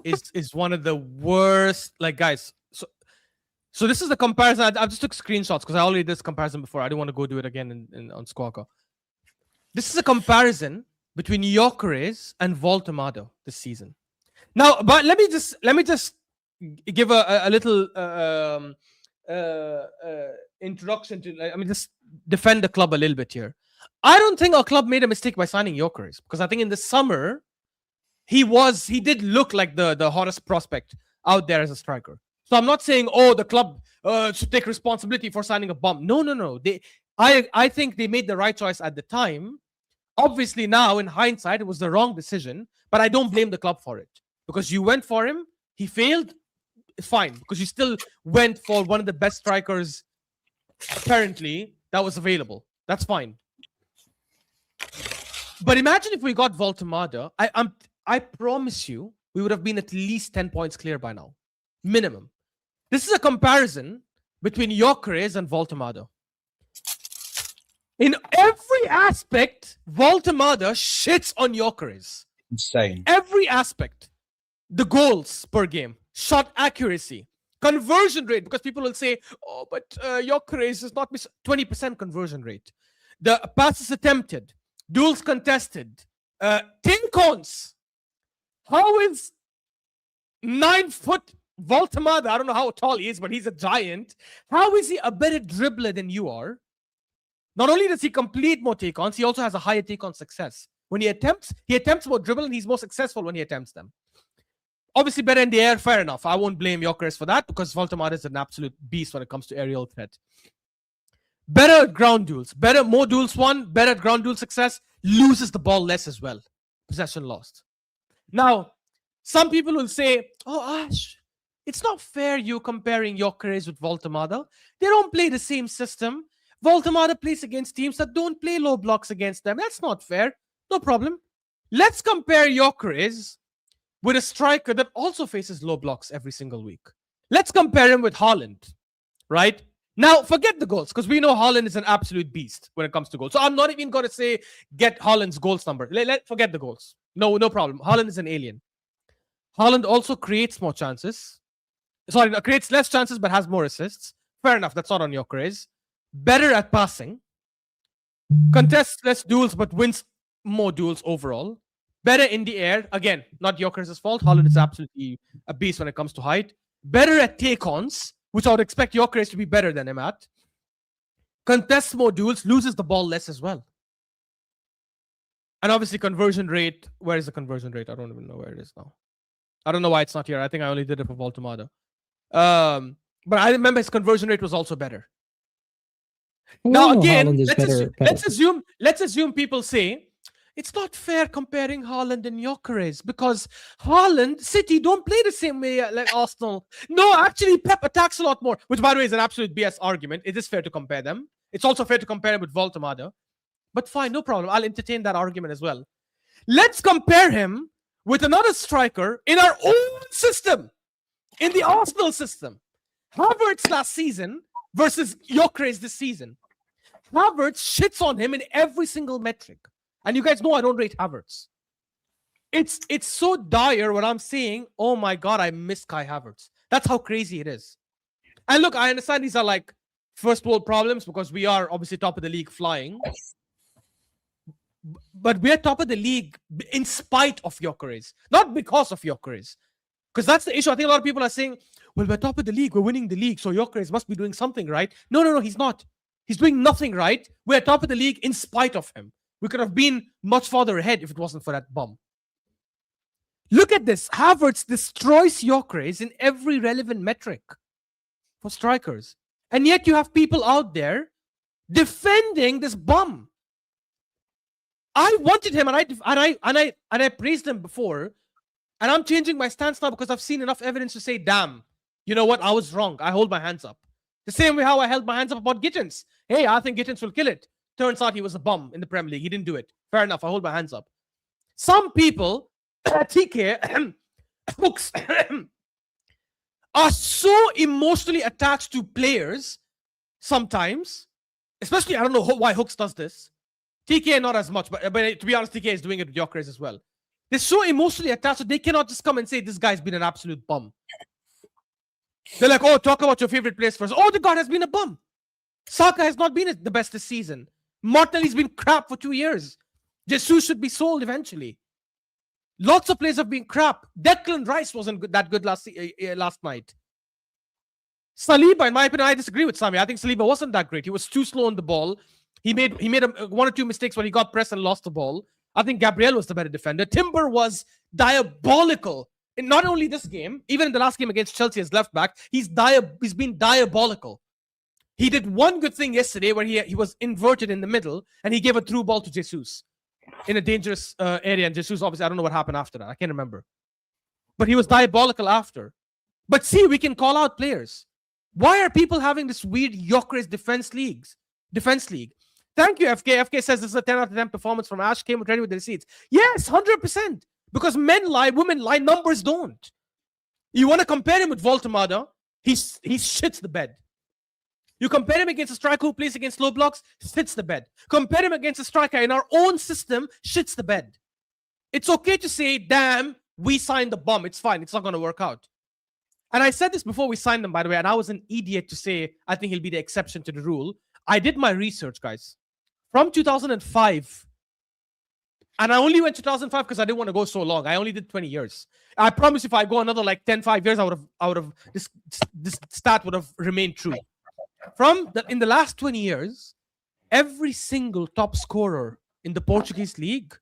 is one of the worst. Like, guys, so this is the comparison. I just took screenshots because I already did this comparison before. I didn't want to go do it again on Squawka. This is a comparison between Gyokeres and Voltemado this season. Now, but let me just give a little introduction to. I mean, just defend the club a little bit here. I don't think our club made a mistake by signing Gyokeres, because I think in the summer he did look like the hottest prospect out there as a striker. So I'm not saying, the club should take responsibility for signing a bum. No. I think they made the right choice at the time. Obviously, now in hindsight, it was the wrong decision, but I don't blame the club for it, because you went for him, he failed. It's fine, because you still went for one of the best strikers apparently that was available. That's fine. But imagine if we got Voltemado. I promise you, we would have been at least 10 points clear by now, minimum. This is a comparison between Gyokeres and Voltemado. In every aspect, Voltemado shits on Gyokeres. Insane. Every aspect. The goals per game, shot accuracy, conversion rate, because people will say, but Gyokeres is not 20% conversion rate. The passes attempted, duels contested, take-ons. How is 9-foot Voltemado, I don't know how tall he is, but he's a giant. How is he a better dribbler than you are? Not only does he complete more take-ons, he also has a higher take-on success. When he attempts more dribble, and he's more successful when he attempts them. Obviously, better in the air, fair enough. I won't blame Gyokeres for that, because Voltemado is an absolute beast when it comes to aerial threat. Better at ground duels. More duels won, better at ground duel success, loses the ball less as well. Possession lost. Now, some people will say, Ash, it's not fair you comparing Gyokeres with Voltemado. They don't play the same system. Voltemado plays against teams that don't play low blocks against them. That's not fair. No problem. Let's compare Gyokeres with a striker that also faces low blocks every single week. Let's compare him with Haaland, right? Now, forget the goals, because we know Haaland is an absolute beast when it comes to goals. So I'm not even going to say get Haaland's goals number. Forget the goals. No problem. Haaland is an alien. Haaland also creates more chances. Sorry, creates less chances but has more assists. Fair enough. That's not on Gyokeres. Better at passing. Contests less duels but wins more duels overall. Better in the air. Again, not Gyokeres' fault. Haaland is absolutely a beast when it comes to height. Better at take-ons, which I would expect Gyokeres to be better than him at. contests more duels, loses the ball less as well. And obviously conversion rate. Where is the conversion rate? I don't even know where it is now. I don't know why it's not here. I think I only did it for Voltamada. But I remember his conversion rate was also better. Now again, let's assume people say it's not fair comparing Haaland and Gyokeres because Haaland, City don't play the same way like Arsenal. No, actually Pep attacks a lot more, which by the way is an absolute BS argument. It is fair to compare them. It's also fair to compare him with Voltamada. But fine, no problem. I'll entertain that argument as well. Let's compare him with another striker in our own system, in the Arsenal system. Havertz last season versus Gyokeres this season. Havertz shits on him in every single metric. And you guys know I don't rate Havertz. It's so dire when I'm saying, oh my God, I miss Kai Havertz. That's how crazy it is. And look, I understand these are like first world problems because we are obviously top of the league flying. But we're top of the league in spite of Gyokeres, not because of Gyokeres. Because that's the issue. I think a lot of people are saying, well, we're top of the league, we're winning the league, so Gyokeres must be doing something right. No, he's not. He's doing nothing right. We're top of the league in spite of him. We could have been much farther ahead if it wasn't for that bum. Look at this. Havertz destroys Gyokeres in every relevant metric for strikers. And yet you have people out there defending this bum. I wanted him and I praised him before. And I'm changing my stance now because I've seen enough evidence to say, damn, you know what? I was wrong. I hold my hands up. The same way how I held my hands up about Gittins. Hey, I think Gittins will kill it. Turns out he was a bum in the Premier League. He didn't do it. Fair enough. I hold my hands up. Some people, TK, hooks, are so emotionally attached to players sometimes. Especially, I don't know why Hooks does this. TK not as much, but to be honest, TK is doing it with Gyokeres as well. They're so emotionally attached that they cannot just come and say, this guy's been an absolute bum. They're like, oh, talk about your favorite players first. Oh, the guy has been a bum. Saka has not been the best this season. Martinelli's been crap for 2 years. Jesus should be sold eventually. Lots of players have been crap. Declan Rice wasn't that good last night. Saliba, in my opinion, I disagree with Sami. I think Saliba wasn't that great. He was too slow on the ball. He made one or two mistakes when he got pressed and lost the ball. I think Gabriel was the better defender. Timber was diabolical. In not only this game, even in the last game against Chelsea as left back, he's been diabolical. He did one good thing yesterday where he was inverted in the middle and he gave a through ball to Jesus in a dangerous area. And Jesus, obviously, I don't know what happened after that. I can't remember. But he was diabolical after. But see, we can call out players. Why are people having this weird Gyokeres defense league? Thank you, FK. FK says this is a 10 out of 10 performance from Ash. Came ready with the receipts. Yes, 100%. Because men lie, women lie, numbers don't. You want to compare him with Voltamada, he shits the bed. You compare him against a striker who plays against low blocks, shits the bed. Compare him against a striker in our own system, shits the bed. It's okay to say, damn, we signed the bum. It's fine. It's not going to work out. And I said this before we signed him, by the way, and I was an idiot to say I think he'll be the exception to the rule. I did my research, guys. From 2005, and I only went to 2005 because I didn't want to go so long. I only did 20 years. I promise if I go another like 5 years, I would have this stat would have remained true. In the last 20 years, every single top scorer in the Portuguese league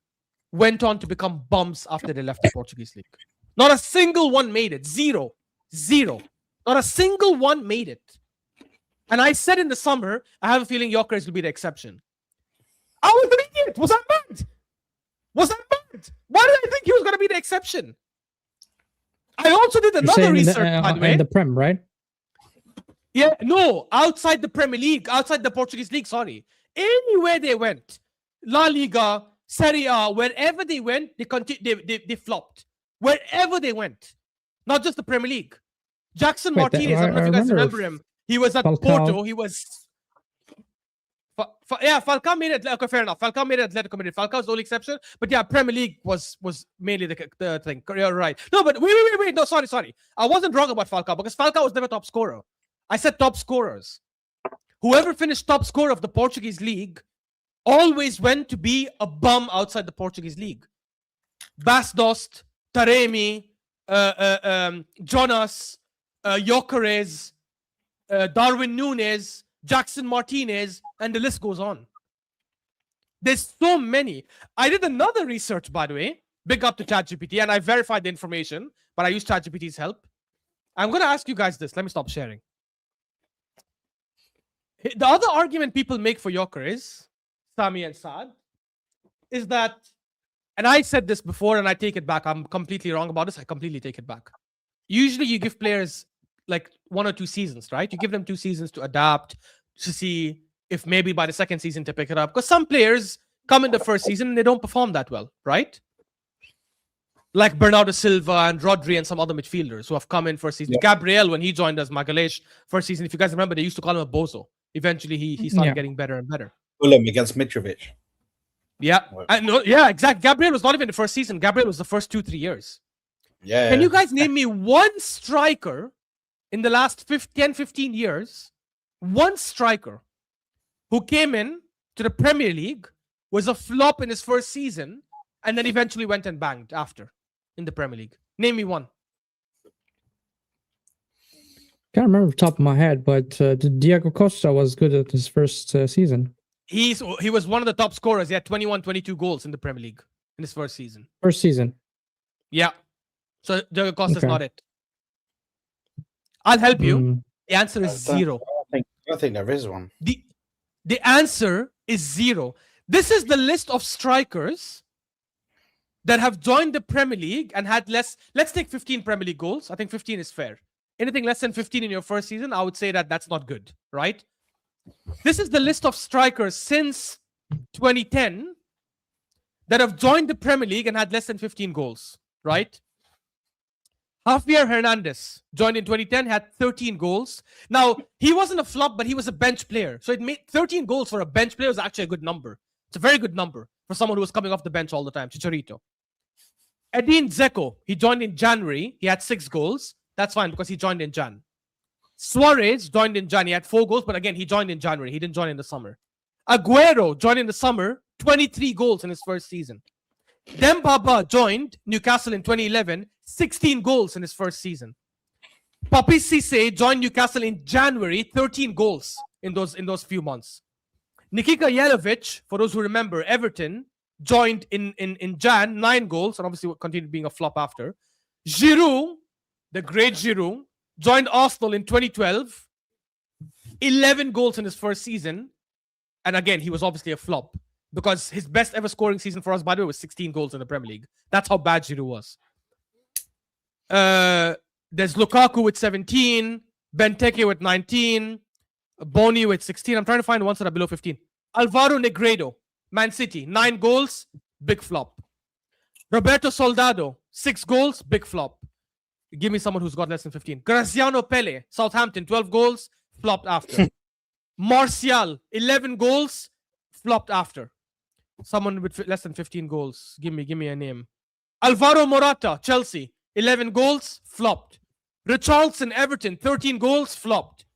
went on to become bums after they left the Portuguese league. Not a single one made it. Zero. Not a single one made it. And I said in the summer, I have a feeling Gyokeres will be the exception. I was an idiot. Was I mad? Why did I think he was going to be the exception? I also did another research, by the way. In the Prem, right? Yeah, no, outside the Premier League, outside the Portuguese league, sorry. Anywhere they went, La Liga, Serie A, wherever they went, they flopped. Wherever they went. Not just the Premier League. Jackson Martinez, I don't know if you guys remember him. He was at Porto. He was... Falcao made it. Okay, fair enough. Falcao made it Atletico Madrid. Falcao's the only exception. But yeah, Premier League was mainly the thing. You're right. No, but wait. No, sorry. I wasn't wrong about Falcao because Falcao was never top scorer. I said top scorers. Whoever finished top scorer of the Portuguese league always went to be a bum outside the Portuguese league. Bas Dost, Taremi, Jonas, Gyokeres, Darwin Núñez, Jackson Martinez, and the list goes on. There's so many. I did another research, by the way. Big up to ChatGPT, and I verified the information, but I used ChatGPT's help. I'm going to ask you guys this. Let me stop sharing. The other argument people make for Gyokeres, Sami and Saad, is that, and I said this before and I take it back. I'm completely wrong about this. I completely take it back. Usually you give players like 1 or 2 seasons, right? You give them 2 seasons to adapt, to see if maybe by the second season to pick it up. Because some players come in the first season and they don't perform that well, right? Like Bernardo Silva and Rodri and some other midfielders who have come in first season. Yeah. Gabriel, when he joined us, Magalhaes, first season. If you guys remember, they used to call him a bozo. Eventually, he started getting better and better. Fulham against Mitrovic. Yeah. Yeah, exactly. Gabriel was not even the first season. Gabriel was the first 2-3 years. Yeah. Can you guys name me one striker in the last 10-15 years, one striker who came in to the Premier League, was a flop in his first season, and then eventually went and banged after in the Premier League? Name me one. Can't remember off the top of my head, but Diego Costa was good at his first season. He was one of the top scorers. He had 21, 22 goals in the Premier League in his first season. First season. Yeah. So Diego Costa's not it. I'll help you. The answer is 0. I don't think there is one. The answer is 0. This is the list of strikers that have joined the Premier League and had less. Let's take 15 Premier League goals. I think 15 is fair. Anything less than 15 in your first season, I would say that that's not good, right? This is the list of strikers since 2010 that have joined the Premier League and had less than 15 goals, right? Javier Hernandez joined in 2010, had 13 goals. Now, he wasn't a flop, but he was a bench player. So it made 13 goals for a bench player is actually a good number. It's a very good number for someone who was coming off the bench all the time, Chicharito. Edin Dzeko, he joined in January. He had 6 goals. That's fine because he joined in Jan. Suarez joined in Jan. He had 4 goals, but again, he joined in January. He didn't join in the summer. Aguero joined in the summer, 23 goals in his first season. Dembaba joined Newcastle in 2011, 16 goals in his first season. Papi Cisse joined Newcastle in January, 13 goals in those few months. Nikita Jelavic, for those who remember, Everton, joined in Jan, 9 goals, and obviously continued being a flop after. Giroud, the great Giroud, joined Arsenal in 2012, 11 goals in his first season, and again, he was obviously a flop because his best ever scoring season for us, by the way, was 16 goals in the Premier League. That's how bad Giroud was. There's Lukaku with 17, Benteke with 19, Boni with 16. I'm trying to find the ones that are below 15. Alvaro Negredo, Man City, 9 goals, big flop. Roberto Soldado, 6 goals, big flop. Give me someone who's got less than 15. Graziano Pele, Southampton, 12 goals, flopped after. Martial, 11 goals, flopped after. Someone with less than 15 goals. Give me a name. Alvaro Morata, Chelsea, 11 goals, flopped. Richarlison, Everton, 13 goals, flopped.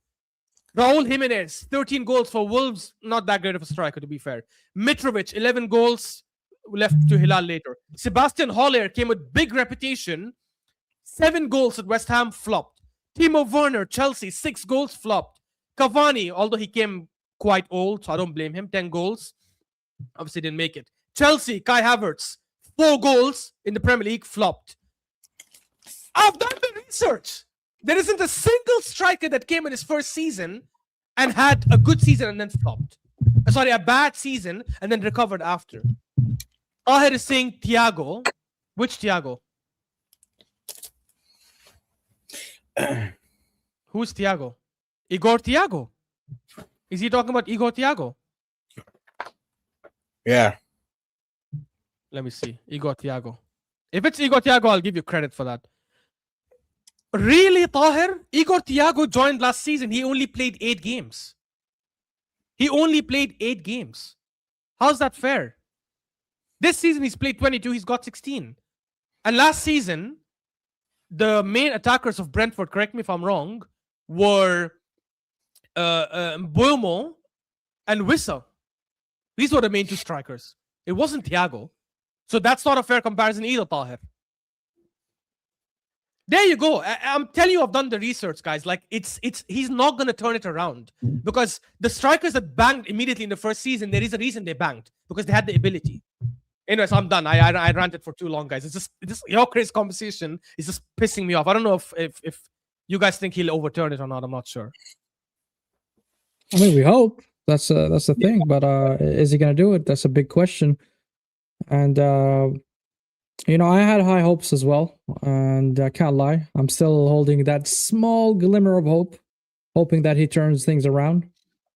Raul Jimenez, 13 goals for Wolves, not that great of a striker to be fair. Mitrovic, 11 goals, left to Hilal later. Sebastian Haller came with big reputation, 7 goals at West Ham, flopped. Timo Werner, Chelsea, 6 goals, flopped. Cavani, although he came quite old, so I don't blame him, 10 goals. Obviously didn't make it. Chelsea, Kai Havertz, 4 goals in the Premier League, flopped. I've done the research. There isn't a single striker that came in his first season and had a good season and then flopped. Sorry, a bad season and then recovered after. Ahir is saying Thiago. Which Thiago? Who's Thiago? Igor Thiago. Is he talking about Igor Thiago? Yeah. Let me see. Igor Thiago. If it's Igor Thiago, I'll give you credit for that. Really, Tahir? Igor Thiago joined last season. He only played 8 games. He only played 8 games. How's that fair? This season, he's played 22. He's got 16. And last season, the main attackers of Brentford, correct me if I'm wrong, were Mbeumo and Wissa. These were the main 2 strikers. It wasn't Thiago. So that's not a fair comparison either, Tahir. There you go. I'm telling you, I've done the research, guys. Like it's he's not gonna turn it around because the strikers that banged immediately in the first season, there is a reason they banged because they had the ability. Anyways, I'm done. I ranted for too long, guys. It's just this Gyokeres conversation is just pissing me off. I don't know if you guys think he'll overturn it or not. I'm not sure. I mean, we hope. That's the thing. But is he gonna do it? That's a big question. And I had high hopes as well, and I can't lie. I'm still holding that small glimmer of hope, hoping that he turns things around.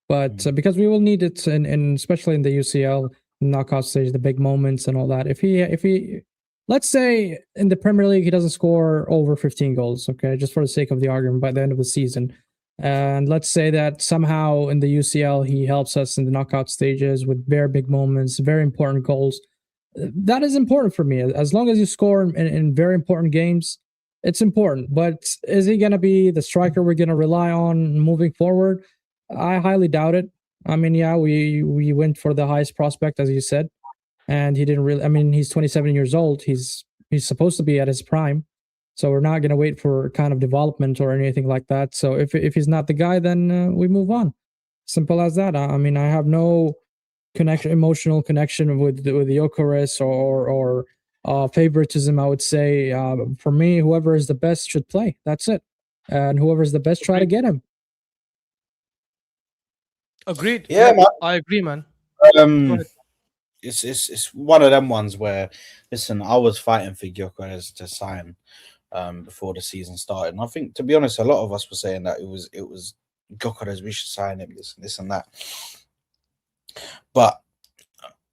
But because we will need it, in especially in the UCL knockout stage, the big moments and all that. If he, let's say in the Premier League he doesn't score over 15 goals, okay, just for the sake of the argument, by the end of the season, and let's say that somehow in the UCL he helps us in the knockout stages with very big moments, very important goals. That is important for me. As long as you score in very important games, it's important. But is he going to be the striker we're going to rely on moving forward? I highly doubt it. I mean, yeah, we went for the highest prospect, as you said, and he didn't really. I mean, he's 27 years old. He's supposed to be at his prime, so we're not going to wait for kind of development or anything like that. So if he's not the guy, then we move on. Simple as that. I mean, I have no emotional connection with the Gyokeres or favoritism. I would say for me, whoever is the best should play. That's it, and whoever is the best, try to get him. Agreed. Yeah, man. I agree, man. It's one of them ones where, listen, I was fighting for Gyokeres to sign before the season started, and I think, to be honest, a lot of us were saying that it was Gyokeres, we should sign him, this and that. But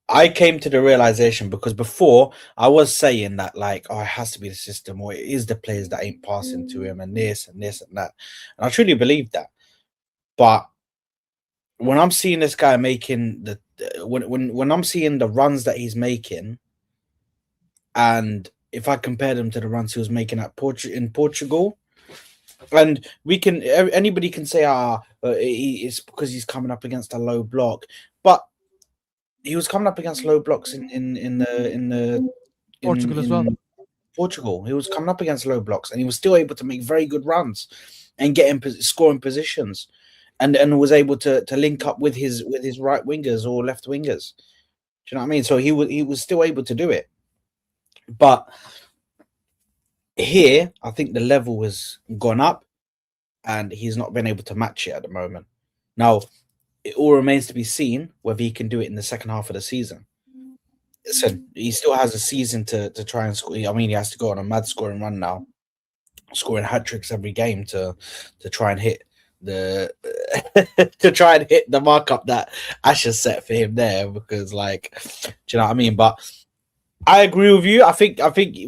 I came to the realization, because before I was saying that, like, oh, it has to be the system, or it is the players that ain't passing to him, and this and this and that, and I truly believe that. But when I'm seeing this guy making when I'm seeing the runs that he's making, and if I compare them to the runs he was making at in Portugal, and anybody can say, it's because he's coming up against a low block, but he was coming up against low blocks in Portugal as well. Portugal, he was coming up against low blocks, and he was still able to make very good runs and get in scoring positions, and was able to link up with his right wingers or left wingers. Do you know what I mean? So he was still able to do it. But here, I think the level has gone up, and he's not been able to match it at the moment. Now, it all remains to be seen whether he can do it in the second half of the season. Listen, he still has a season to try and score. I mean, he has to go on a mad scoring run now, scoring hat tricks every game to try and hit the markup that Ash has set for him there. Because, like, do you know what I mean? But I agree with you. I think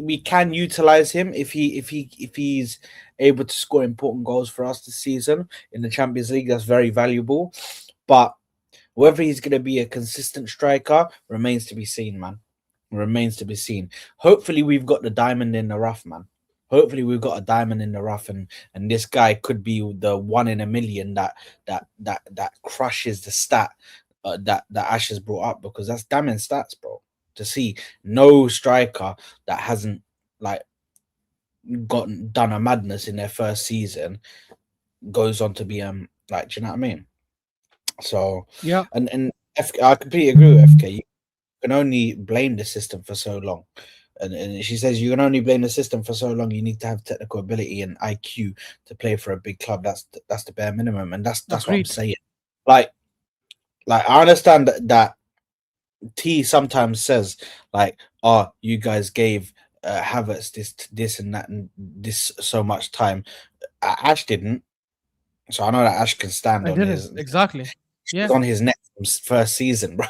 we can utilize him if he's able to score important goals for us this season in the Champions League. That's very valuable. But whether he's going to be a consistent striker remains to be seen, man. Remains to be seen. Hopefully, we've got the diamond in the rough, man. Hopefully, we've got a diamond in the rough, and this guy could be the 1 in a million that crushes the stat that Ash has brought up, because that's damning stats, bro. To see no striker that hasn't like done a madness in their first season goes on to be like, do you know what I mean? So yeah, and I completely agree with FK. You can only blame the system for so long, and she says you can only blame the system for so long. You need to have technical ability and IQ to play for a big club. That's the bare minimum, and that's what I'm saying. Like I understand that T sometimes says, like, oh, you guys gave Havertz this and that and this so much time. Ash didn't, so I know that Ash can stand on his exactly. Yeah, on his next first season, bro,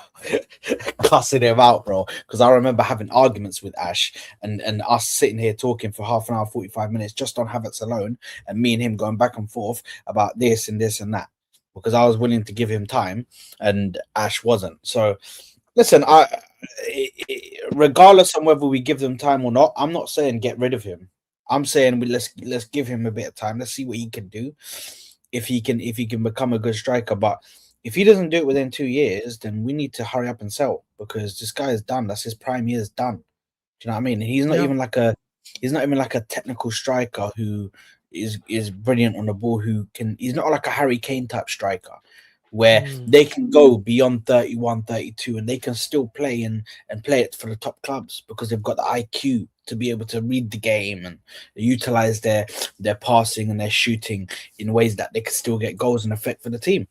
cussing him out, bro. Because I remember having arguments with Ash and us sitting here talking for half an hour, 45 minutes just on Havertz alone, and me and him going back and forth about this and this and that, because I was willing to give him time and Ash wasn't. So listen, regardless on whether we give them time or not, I'm not saying get rid of him. I'm saying let's give him a bit of time. Let's see what he can do, if he can become a good striker. But if he doesn't do it within 2 years, then we need to hurry up and sell, because this guy is done. That's his prime years done. Do you know what I mean? He's not even like a He's not even like a technical striker who is brilliant on the ball. He's not like a Harry Kane type striker where they can go beyond 31, 32 and they can still play and play it for the top clubs because they've got the IQ to be able to read the game and utilize their passing and their shooting in ways that they can still get goals and effect for the team.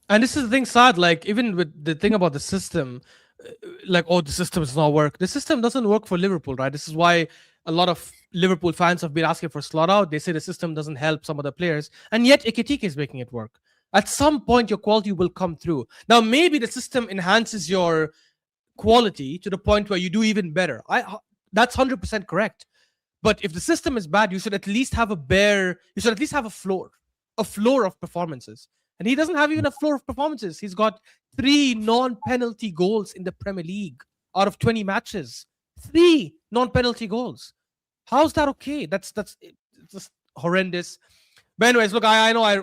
And this is the thing, Saad, like even with the thing about the system, like, oh, the system does not work. The system doesn't work for Liverpool, right? This is why a lot of Liverpool fans have been asking for slot out. They say the system doesn't help some of the players. And yet Ekitike is making it work. At some point, your quality will come through. Now, maybe the system enhances your quality to the point where you do even better. That's 100% correct. But if the system is bad, you should at least have a floor of performances. And he doesn't have even a floor of performances. He's got 3 non-penalty goals in the Premier League out of 20 matches. 3 non-penalty goals. How's that okay? That's just horrendous. But anyways, look, I know I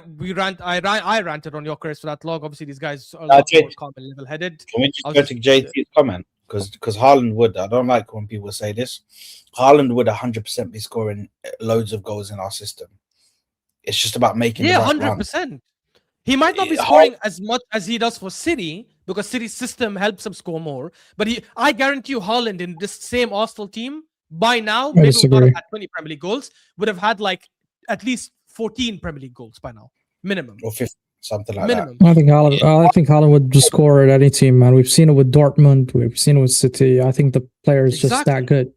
ranted on Gyokeres for that long. Obviously, these guys are a lot more calm and level-headed. Can we just go to JT's comment? Because Haaland would, I don't like when people say this, Haaland would 100% be scoring loads of goals in our system. It's just about making the right 100%. run. He might not be scoring as much as he does for City because City's system helps him score more. But I guarantee you, Haaland in this same Arsenal team, by now, maybe would not have had 20 Premier League goals, would have had like at least 14 Premier League goals by now, minimum. Or 50, something like minimum. that. I think Haaland would just score at any team, man. We've seen it with Dortmund. We've seen it with City. I think the player is just that good.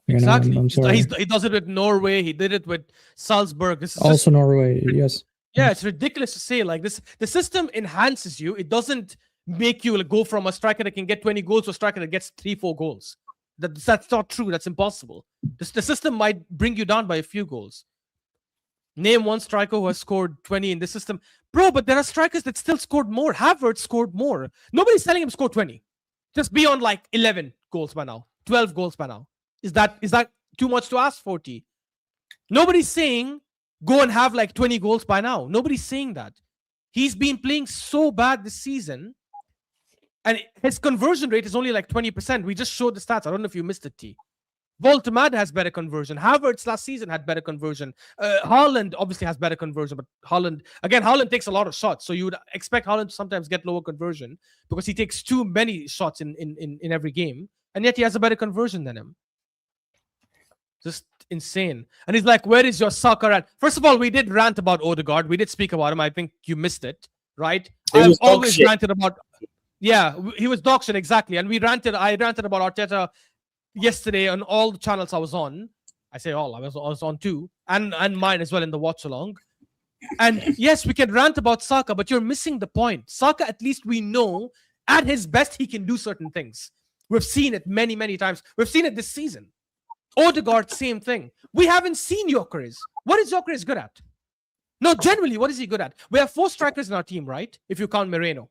Exactly. I'm sorry. He does it with Norway. He did it with Salzburg. This is also Norway, yes. Yeah, it's ridiculous to say like this. The system enhances you. It doesn't make you go from a striker that can get 20 goals to a striker that gets 3-4 goals. That's not true. That's impossible. The system might bring you down by a few goals. Name one striker who has scored 20 in the system. Bro, but there are strikers that still scored more. Havertz scored more. Nobody's telling him score 20. Just be on like 11 goals by now. 12 goals by now. Is that too much to ask, 40? Nobody's saying go and have like 20 goals by now. Nobody's saying that. He's been playing so bad this season. And his conversion rate is only like 20%. We just showed the stats. I don't know if you missed it, T. Voltemad has better conversion. Havertz last season had better conversion. Haaland obviously has better conversion, but Haaland takes a lot of shots. So you would expect Haaland to sometimes get lower conversion because he takes too many shots in every game. And yet he has a better conversion than him. Just insane. And he's like, where is your soccer at? First of all, we did rant about Odegaard. We did speak about him. I think you missed it, right? I've always ranted about... Yeah, he was dog shit, exactly. And I ranted about Arteta yesterday on all the channels I was on. I say all, I was on too. And mine as well in the watch along. And yes, we can rant about Saka, but you're missing the point. Saka, at least we know, at his best, he can do certain things. We've seen it many, many times. We've seen it this season. Odegaard, same thing. We haven't seen Gyokeres. What is Gyokeres good at? No, generally, what is he good at? We have 4 strikers in our team, right? If you count Moreno.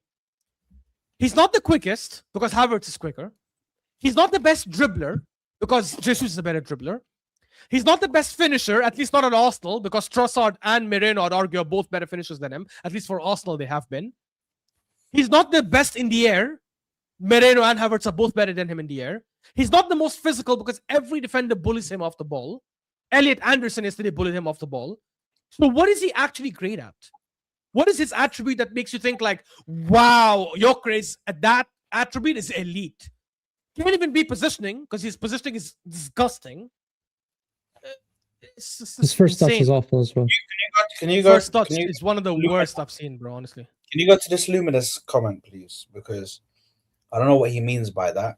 He's not the quickest because Havertz is quicker. He's not the best dribbler because Jesus is a better dribbler. He's not the best finisher, at least not at Arsenal, because Trossard and Moreno, I'd argue, are both better finishers than him. At least for Arsenal, they have been. He's not the best in the air. Moreno and Havertz are both better than him in the air. He's not the most physical because every defender bullies him off the ball. Elliot Anderson yesterday bullied him off the ball. So what is he actually great at? What is his attribute that makes you think like, wow, Gyokeres at that attribute is elite? Can't even be positioning because his positioning is disgusting. His first touch is awful as well. Can you go? First touch is one of the worst I've seen, bro, honestly. Can you go to this Luminous comment, please? Because I don't know what he means by that.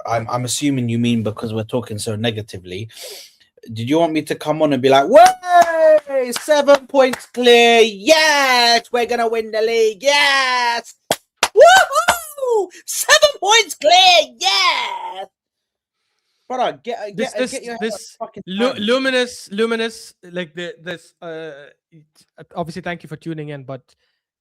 I'm assuming you mean because we're talking so negatively. Did you want me to come on and be like, "Way, 7 points clear. Yes, we're gonna win the league. Yes, woohoo! 7 points clear. Yes." Brother, get your fucking luminous, like this. Obviously, thank you for tuning in, but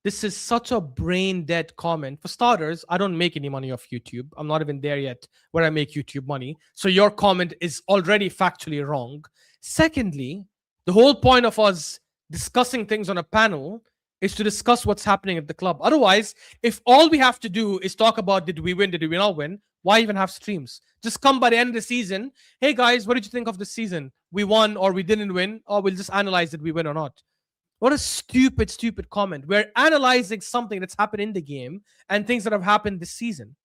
this is such a brain dead comment. For starters, I don't make any money off YouTube. I'm not even there yet where I make YouTube money. So your comment is already factually wrong. Secondly, the whole point of us discussing things on a panel is to discuss what's happening at the club. Otherwise, if all we have to do is talk about did we win, did we not win, Why even have streams? Just come by the end of the season. Hey guys, what did you think of the season? We won or we didn't win, or we'll just analyze it we win or not. What a stupid, stupid comment. We're analyzing something that's happened in the game and things that have happened this season,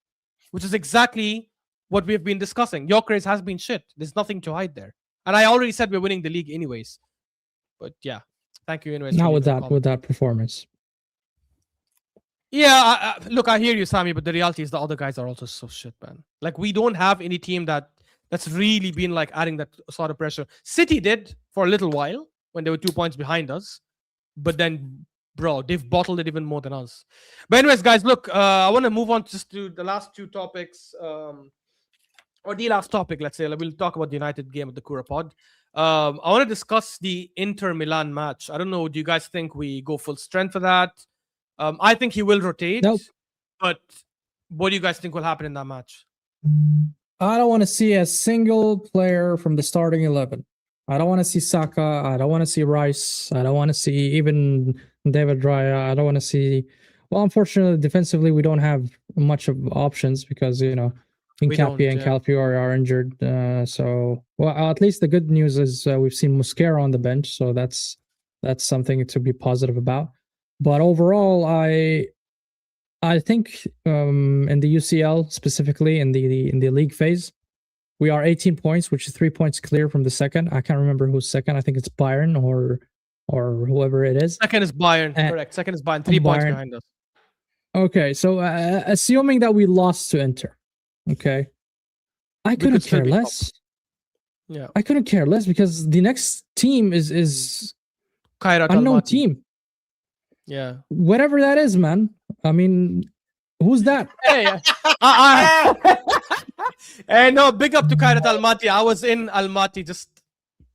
which is exactly what we've been discussing. Gyokeres has been shit. There's nothing to hide there. And I already said we're winning the league anyways. But yeah, thank you anyways. Not with that performance. Yeah, look, I hear you, Sami, but the reality is the other guys are also so shit, man. Like, we don't have any team that's really been like adding that sort of pressure. City did for a little while when they were 2 points behind us, but then, bro, they've bottled it even more than us. But anyways, guys, look, I want to move on just to the last two topics, or the last topic, let's say. We'll talk about the United game at the Kurapod. I want to discuss the Inter Milan match. I don't know, do you guys think we go full strength for that? I think he will rotate. Nope. But what do you guys think will happen in that match? I don't want to see a single player from the starting 11. I don't want to see Saka. I don't want to see Rice. I don't want to see even David Raya. I don't want to see. Well, unfortunately, defensively, we don't have much of options because, Hincapié and Calafiori are injured. So, well, at least the good news is we've seen Mosquera on the bench. So that's something to be positive about. But overall, I think in the UCL specifically in the league phase, we are 18 points, which is 3 points clear from the second. I can't remember who's second. I think it's Bayern or whoever it is. Second is Bayern, correct. Second is Bayern, 3 points behind us. Okay, so assuming that we lost to Inter, okay, I couldn't care less. Yeah, I couldn't care less because the next team is Khairat unknown Almaty. team. Yeah, whatever that is, man. I mean, who's that? Hey, hey, no, big up to Khairat Almaty. I was in Almaty just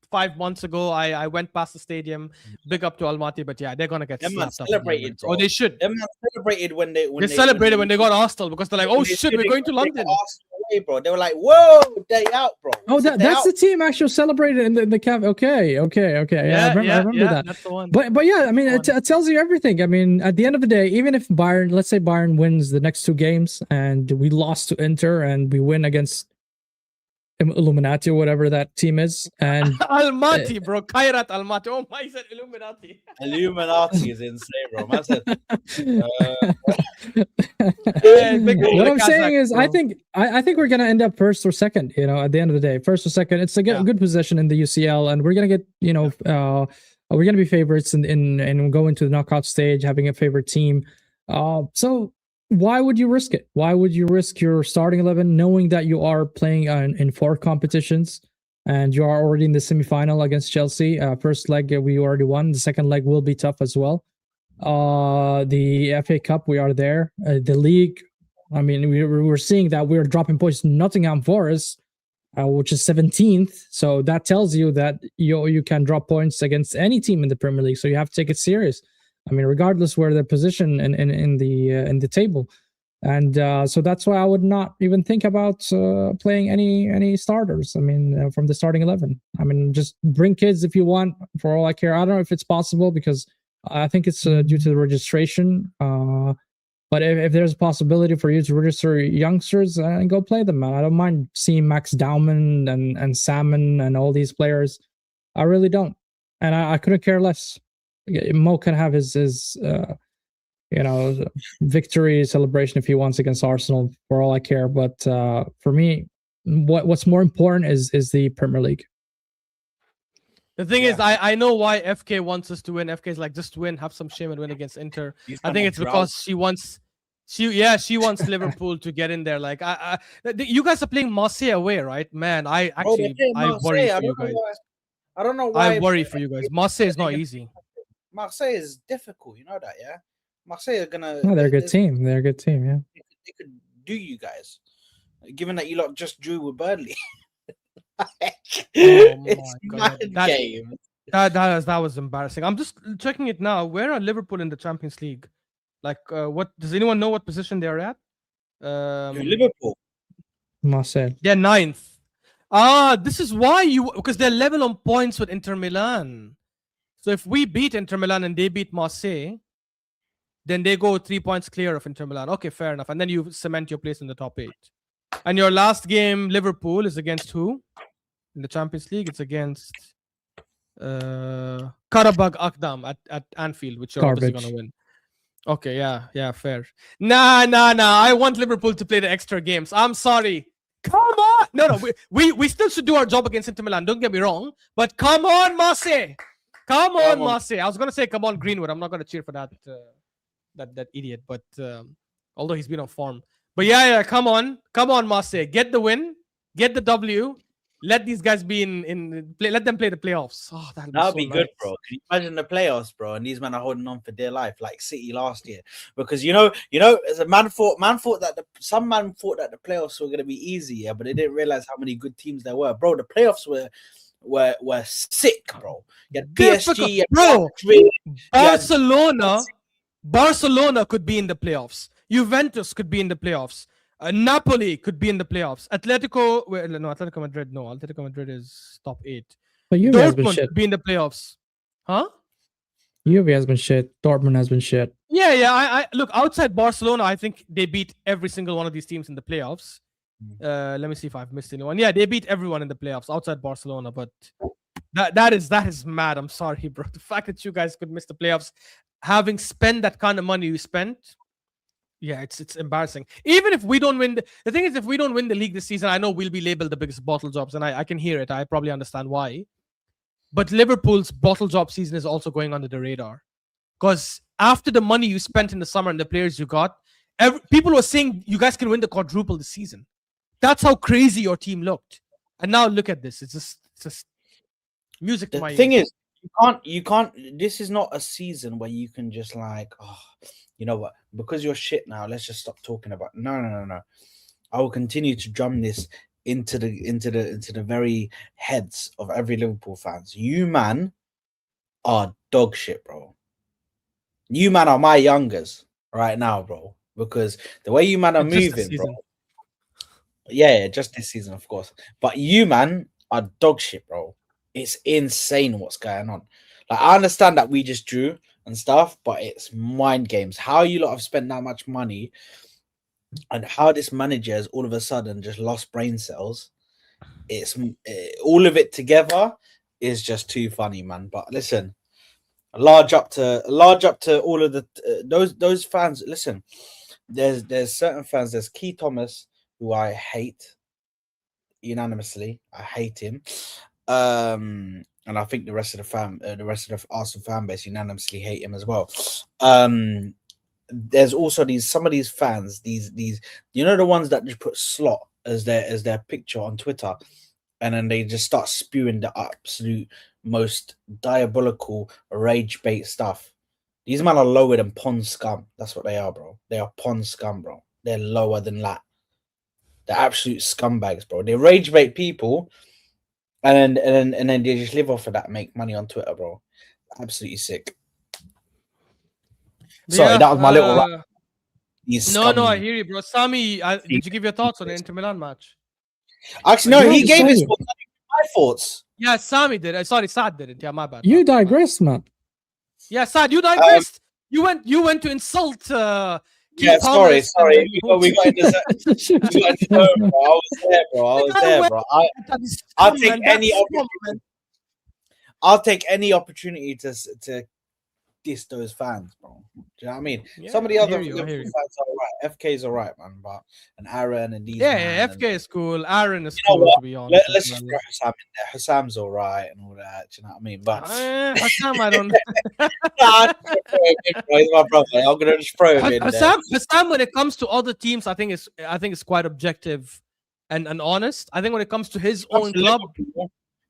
5 months ago. I went past the stadium. Big up to Almaty, but yeah, they're gonna get slapped celebrated, up. Or they should. Them man celebrated when they celebrated when they got Arsenal because they're like, oh shit, we're going to London. Away, bro. They were like, whoa, day out, bro. Oh, that's the team actually celebrated in the camp. Okay. Yeah, I remember that. That's the one. But yeah, I mean, it tells you everything. I mean, at the end of the day, even if Bayern, let's say Bayern wins the next 2 games and we lost to Inter and we win against Illuminati or whatever that team is, and Almaty, bro, Khairat Almaty. Oh my, he said Illuminati. Illuminati is insane, bro. Man said, what I'm saying is, bro. I think we're gonna end up first or second. At the end of the day, first or second. It's a good position in the UCL, and we're gonna get we're gonna be favorites and go into the knockout stage, having a favorite team. So. Why would you risk it? Why would you risk your starting 11 knowing that you are playing in 4 competitions and you are already in the semifinal against Chelsea? First leg we already won. The second leg will be tough as well. The FA Cup, we are there. The league, I mean, we're seeing that we're dropping points to Nottingham Forest, which is 17th. So that tells you that you can drop points against any team in the Premier League. So you have to take it serious. I mean, regardless where they're positioned in the table, and so that's why I would not even think about playing any starters. I mean, from the starting 11. I mean, just bring kids if you want. For all I care, I don't know if it's possible because I think it's due to the registration. But if there's a possibility for you to register youngsters and go play them, man, I don't mind seeing Max Dauman and Salmon and all these players. I really don't, and I couldn't care less. Mo can have his victory celebration if he wants against Arsenal, for all I care. But for me, what's more important is the Premier League. The thing is, I know why FK wants us to win. FK is like, just win, have some shame and win against Inter. I think it's because she wants Liverpool to get in there. Like, you guys are playing Marseille away, right? Man, I worry for you guys. I don't know why. I worry for you guys. Marseille is not easy. Marseille is difficult, you know that, yeah? Marseille are gonna... No, they're a good team. They're a good team, yeah. They could do you guys, given that you lot just drew with Burnley. It's God. game. That was embarrassing. I'm just checking it now. Where are Liverpool in the Champions League? Like, what does anyone know what position they are at? Liverpool. Marseille. They're 9th. This is why because they're level on points with Inter Milan. So if we beat Inter Milan and they beat Marseille, then they go 3 points clear of Inter Milan. Okay, fair enough. And then you cement your place in the top 8. And your last game, Liverpool, is against who in the Champions League? It's against Karabag Akdam at Anfield, which you're obviously Garbage. gonna win. Okay, yeah, fair. Nah. I want Liverpool to play the extra games. I'm sorry. Come on. No. We still should do our job against Inter Milan. Don't get me wrong. But come on, Marseille. Come on, Marseille. I was gonna say come on, Greenwood. I'm not gonna cheer for that that idiot. But although he's been on form. But yeah. Come on, Marseille. Get the win. Get the W. Let these guys be in play. Let them play the playoffs. Oh, That'll be so good, nice. bro. Can you imagine the playoffs, bro? And these men are holding on for dear life, like City last year. Because as a man thought that some man thought that the playoffs were gonna be easy, yeah, but they didn't realize how many good teams there were, bro. The playoffs were sick, bro. You had PSG, you had bro. Madrid, Barcelona could be in the playoffs. Juventus could be in the playoffs. Napoli could be in the playoffs. Atletico Madrid. No, Atletico Madrid is top 8. But Juve has been Dortmund shit. could be in the playoffs. Huh? Juve has been shit. Dortmund has been shit. Yeah. I look, outside Barcelona, I think they beat every single one of these teams in the playoffs. Let me see if I've missed anyone. Yeah, they beat everyone in the playoffs outside Barcelona, but that is mad. I'm sorry, bro. The fact that you guys could miss the playoffs, having spent that kind of money you spent, yeah, it's embarrassing. Even if we don't win, the thing is, if we don't win the league this season, I know we'll be labeled the biggest bottle jobs, and I can hear it. I probably understand why. But Liverpool's bottle job season is also going under the radar, because after the money you spent in the summer and the players you got, people were saying you guys can win the quadruple this season. That's how crazy your team looked. And now look at this. It's just music to my ears. The thing is, you can't. This is not a season where you can just like, oh, you know what? Because you're shit now, let's just stop talking about. No. I will continue to drum this into the very heads of every Liverpool fans. You man are dog shit, bro. You man are my youngers right now, bro. Because the way you man are moving, bro. Yeah, just this season, of course. But you man are dog shit, bro. It's insane what's going on. Like, I understand that we just drew and stuff, but it's mind games. How you lot have spent that much money, and how this manager has all of a sudden just lost brain cells. It's all of it together is just too funny, man. But listen, large up to all of the those fans. Listen, there's certain fans. There's Key Thomas, who I hate unanimously. I hate him. And I think the rest of the Arsenal fan base unanimously hate him as well. There's also some of these fans, these the ones that just put slot as their picture on Twitter, and then they just start spewing the absolute most diabolical rage bait stuff. These men are lower than pond scum. That's what they are, bro. They are pond scum, bro. They're lower than that. They're absolute scumbags, bro. They rage bait people. And then they just live off of that, make money on Twitter, bro. Absolutely sick. Sorry, that was my little rant. No, I hear you, bro. Sami, did you give your thoughts on the Inter Milan match? Actually, no, he gave his thoughts. My thoughts. Yeah, Sami did. Sorry, Saad didn't. Yeah, my bad. You digressed, man. Yeah, Saad, you digressed. You went to insult. Yeah, sorry. We got into bro. I was there, bro. I'll take any opportunity to diss those fans, bro. Do you know what I mean? Yeah, some of the other fans are alright. FK's alright, man. But Aaron and these. Yeah, FK is cool. Aaron is cool, to be honest. Let's just throw Hassam in there. Hassam's alright and all that. Do you know what I mean? But Hassam, I don't. He's my brother. I'm gonna just throw him in there. Hassam, when it comes to other teams, I think it's quite objective and honest. I think when it comes to his own club,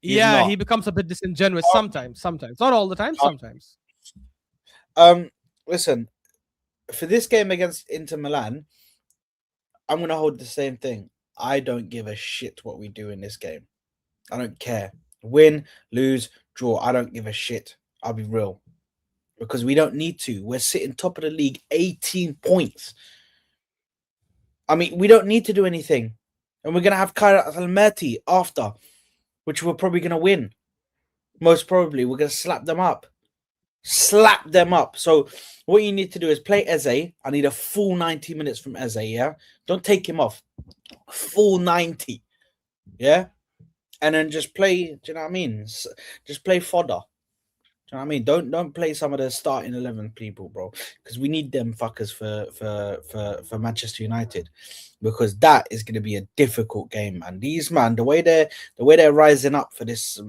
he becomes a bit disingenuous sometimes. Not all the time, sometimes. Listen, for this game against Inter Milan, I'm gonna hold the same thing. I don't give a shit what we do in this game. I don't care. Win, lose, draw. I don't give a shit. I'll be real. Because we don't need to. We're sitting top of the league, 18 points. I mean, we don't need to do anything. And we're gonna have Kairat Almaty after, which we're probably gonna win. Most probably, we're gonna slap them up. Slap them up. So what you need to do is play Eze. I need a full 90 minutes from Eze, yeah? Don't take him off. Full 90. Yeah? And then just play, do you know what I mean? Just play fodder. Do you know what I mean? Don't play some of the starting 11 people, bro, because we need them fuckers for Manchester United, because that is going to be a difficult game, man. These man, the way they're rising up for this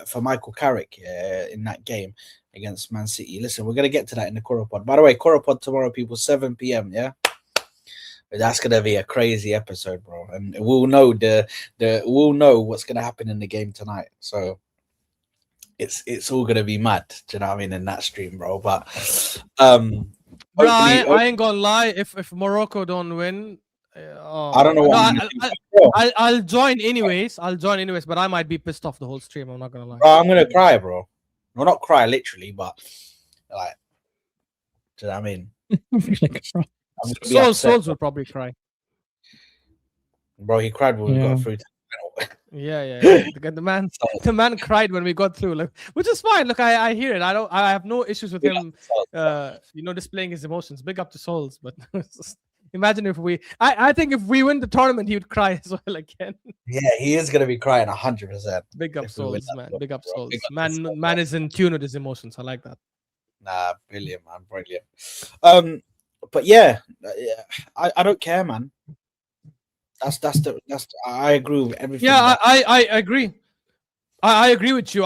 for Michael Carrick in that game against Man City. Listen, we're going to get to that in the Corapod. By the way, Corapod tomorrow, people, 7 p.m. Yeah. That's gonna be a crazy episode, bro, and we'll know we'll know what's gonna happen in the game tonight. So it's all gonna be mad. Do you know what I mean in that stream, bro? But Bro, I ain't gonna lie. If Morocco don't win, I don't know what I'll join anyways. But I might be pissed off the whole stream. I'm not gonna lie. Bro, I'm gonna cry, bro. Well, not cry literally, but like, do you know what I mean? Souls will probably cry. Bro, he cried when we got through. Yeah. The man cried when we got through, like, which is fine. Look, I hear it. I have no issues with him, displaying his emotions. Big up to Souls, but imagine if I think if we win the tournament, he would cry as well again. Yeah, he is gonna be crying 100%. Big up Souls, man. Big up Souls. Man is in tune with his emotions. I like that. Nah, brilliant, man, brilliant. But yeah, I don't care, man. That's I agree with everything. Yeah, I agree. I agree with you.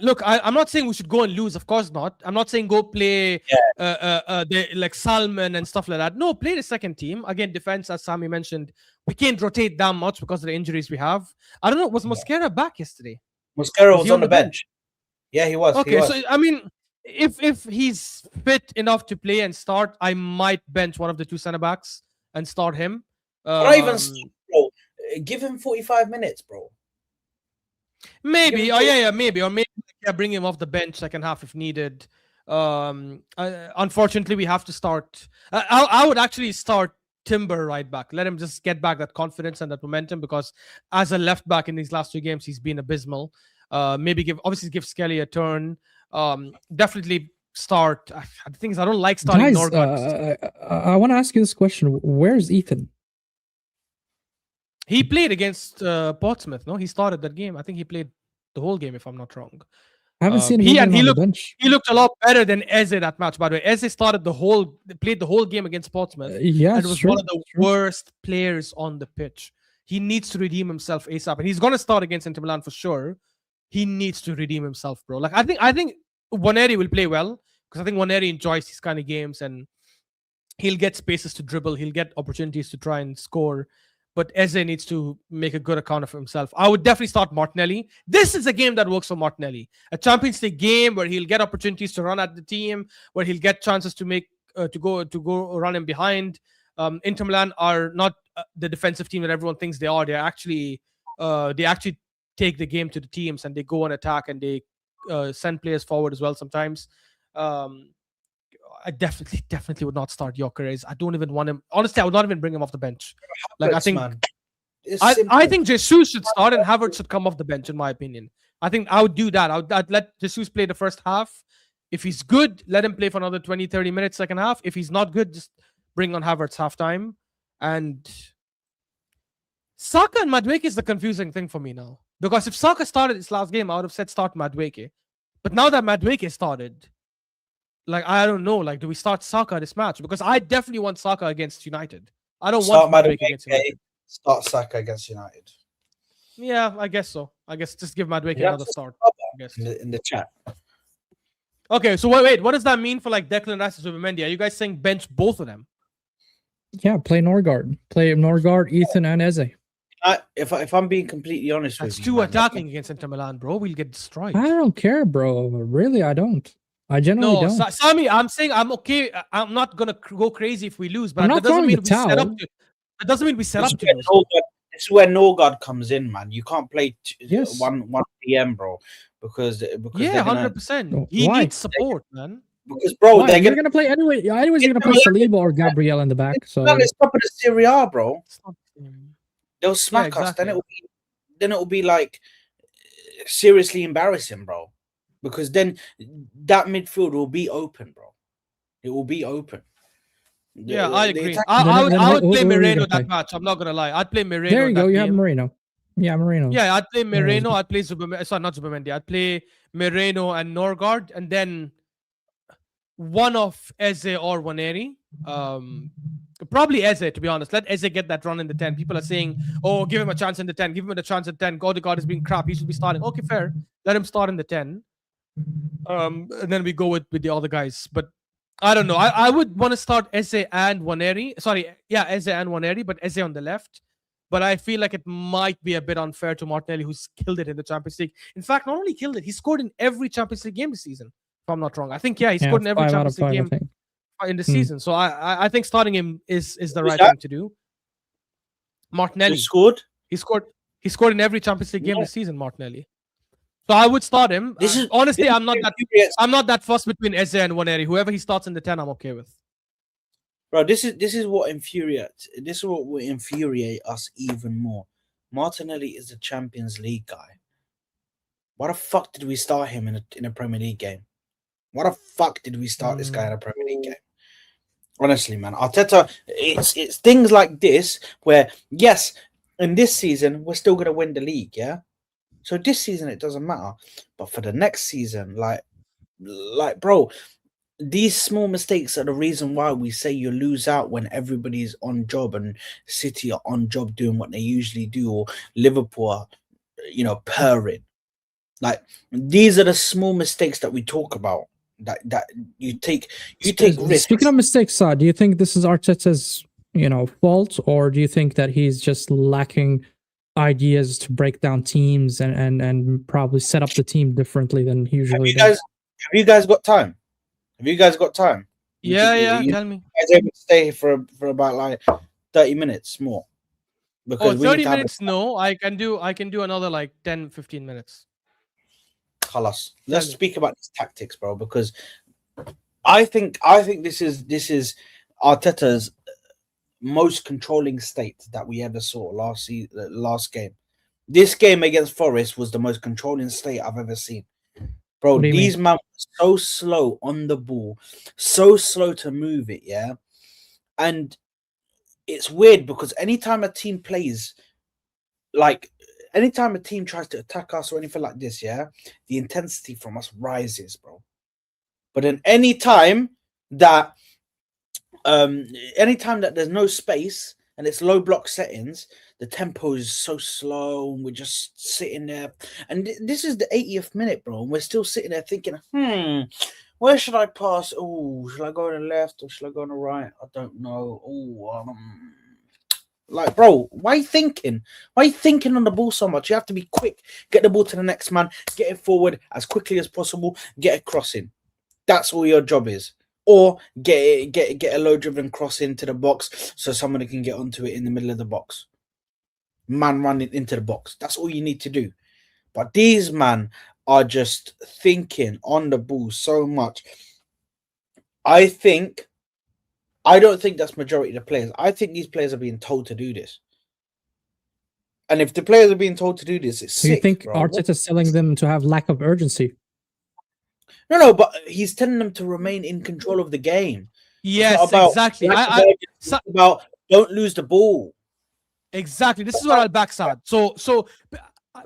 Look, I'm not saying we should go and lose. Of course not. I'm not saying go play like Salman and stuff like that. No, play the second team. Again, defense, as Sami mentioned, we can't rotate that much because of the injuries we have. I don't know. Was Mosquera back yesterday? Mosquera was on the bench. Yeah, he was. Okay, so I mean, if he's fit enough to play and start, I might bench one of the two centre backs and start him. Not even bro. Give him 45 minutes, bro. Maybe. Maybe. Or maybe bring him off the bench second half if needed. Unfortunately, we have to start. I would actually start Timber right back. Let him just get back that confidence and that momentum, because as a left back in these last 2 games, he's been abysmal. Maybe give Skelly a turn. Definitely start. The thing is, I don't like starting Norgard. I want to ask you this question. Where's Ethan? He played against Portsmouth. No, he started that game. I think he played the whole game, if I'm not wrong. I haven't seen him on the bench. He looked a lot better than Eze that match. By the way, Eze played the whole game against Portsmouth. And was one of the worst players on the pitch. He needs to redeem himself ASAP, and he's gonna start against Inter Milan for sure. He needs to redeem himself, bro. Like I think Waneri will play well, because I think Waneri enjoys these kind of games, and he'll get spaces to dribble. He'll get opportunities to try and score. But Eze needs to make a good account of himself. I would definitely start Martinelli. This is a game that works for Martinelli. A Champions League game where he'll get opportunities to run at the team, where he'll get chances to make to go run him behind. Inter Milan are not the defensive team that everyone thinks they are. They actually take the game to the teams, and they go on attack, and they send players forward as well sometimes. I definitely would not start Gyokeres. I don't even want him. Honestly, I would not even bring him off the bench. Like, I think Jesus should start and Havertz should come off the bench, in my opinion. I think I would do that. I'd let Jesus play the first half. If he's good, let him play for another 20, 30 minutes second half. If he's not good, just bring on Havertz halftime. And Saka and Madueke is the confusing thing for me now. Because if Saka started this last game, I would have said start Madueke. But now that Madueke started, like, I don't know. Like, do we start Saka this match? Because I definitely want Saka against United. I don't want Madueke against United. Start Saka against United. Yeah, I guess so. I guess just give Madueke another start. I guess. In the chat. Okay, so wait. What does that mean for like Declan Rice and Zubimendi? Are you guys saying bench both of them? Yeah, play Norgard. Play Norgard, Ethan, and Eze. If I'm being completely honest with you, that's two attacking against Inter Milan, bro. We'll get destroyed. I don't care, bro. Really, I don't. I generally don't. Sami, I'm saying I'm okay. I'm not gonna go crazy if we lose, but that doesn't mean we set up to. That doesn't mean we set up to lose. This is where Norgard comes in, man. You can't play 1 PM, bro, because 100%. He needs support, man. Because bro, you're gonna play anyway. Anyways, you're gonna play Saliba or Gabriel in the back. So it's top of the Serie A, bro. They'll smack us. Then it will be like seriously embarrassing, bro. because then that midfield will be open, bro. It will be open. Yeah, I agree. attack- I would who play are you Moreno gonna that play? match. I'm not gonna lie. I'd play Moreno. There in you go. that You have game. Moreno. Yeah, Moreno. Yeah, I'd play Moreno's Moreno. good. I'd play sorry, not Zubamendi. I'd play Moreno and Norgard, and then one of Eze or Waneri. Probably Eze, to be honest. Let Eze get that run in the 10. People are saying, oh, give him a chance in the 10. Give him a chance in 10. God is being crap. He should be starting. Okay, fair. Let him start in the 10. And then we go with the other guys. But I don't know. I would want to start Eze and Waneri. Sorry, yeah, Eze and Waneri, but Eze on the left. But I feel like it might be a bit unfair to Martinelli, who's killed it in the Champions League. In fact, not only killed it, he scored in every Champions League game this season, if I'm not wrong. I think, yeah, he scored in every 5 out Champions of League 5, I game think. in the season. So I think starting him is the Who's right that? thing to do. Martinelli. Who scored? He scored in every Champions League game this season, Martinelli. So I would start him. This is Honestly, this I'm not that fussed between Eze and Waneri. Whoever he starts in the 10, I'm okay with. Bro, this is what infuriates. This is what will infuriate us even more. Martinelli is a Champions League guy. Why the fuck did we start him in a Premier League game? Why the fuck did we start this guy in a Premier League game? Honestly, man, Arteta, it's things like this where, yes, in this season we're still gonna win the league, yeah. So this season it doesn't matter, but for the next season, like, bro, these small mistakes are the reason why we say you lose out when everybody's on job and City are on job doing what they usually do, or Liverpool are, purring. Like, these are the small mistakes that we talk about. That you take risks. Speaking of mistakes, Saad, do you think this is Arteta's fault, or do you think that he's just lacking ideas to break down teams and probably set up the team differently than he usually does? Have you guys got time? Have you guys got time? Yeah. Tell me. You guys able to stay for about like 30 minutes more? Because 30 minutes, no. I can do another like 10, 15 minutes. Let's speak about these tactics, bro, because I think this is Arteta's most controlling state that we ever saw last game. This game against Forest was the most controlling state I've ever seen. Bro, these men were so slow on the ball, so slow to move it, yeah? And it's weird because anytime a team plays, like, anytime a team tries to attack us or anything like this, yeah, the intensity from us rises, bro. But then anytime that there's no space and it's low block settings, the tempo is so slow and we're just sitting there. And this is the 80th minute, bro, and we're still sitting there thinking, where should I pass? Oh, should I go on the left or should I go on the right? I don't know. Like, bro, why are you thinking? Why are you thinking on the ball so much? You have to be quick. Get the ball to the next man. Get it forward as quickly as possible. Get a crossing. That's all your job is. Or get a low-driven cross into the box so somebody can get onto it in the middle of the box. Man running into the box. That's all you need to do. But these men are just thinking on the ball so much. I don't think that's majority of the players. I think these players are being told to do this. And if the players are being told to do this, it's sick. You think Arteta's telling them to have lack of urgency? No, but he's telling them to remain in control of the game. Yes, exactly. It's about don't lose the ball. Exactly. This is what I'll back Saad. So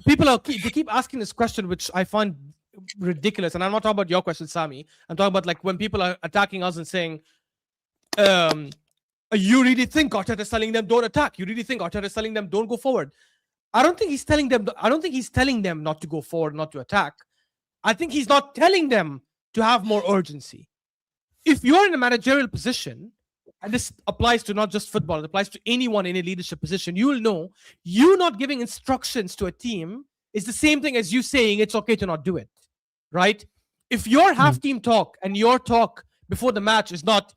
people keep asking this question, which I find ridiculous. And I'm not talking about your question, Sami. I'm talking about like when people are attacking us and saying, you really think Arteta's telling them don't attack? You really think Arteta's telling them don't go forward? I don't think he's telling them not to go forward, not to attack. I think he's not telling them to have more urgency. If you're in a managerial position, and this applies to not just football, it applies to anyone in a leadership position, you will know you not giving instructions to a team is the same thing as you saying it's okay to not do it, right? If your half-team talk and your talk before the match is not,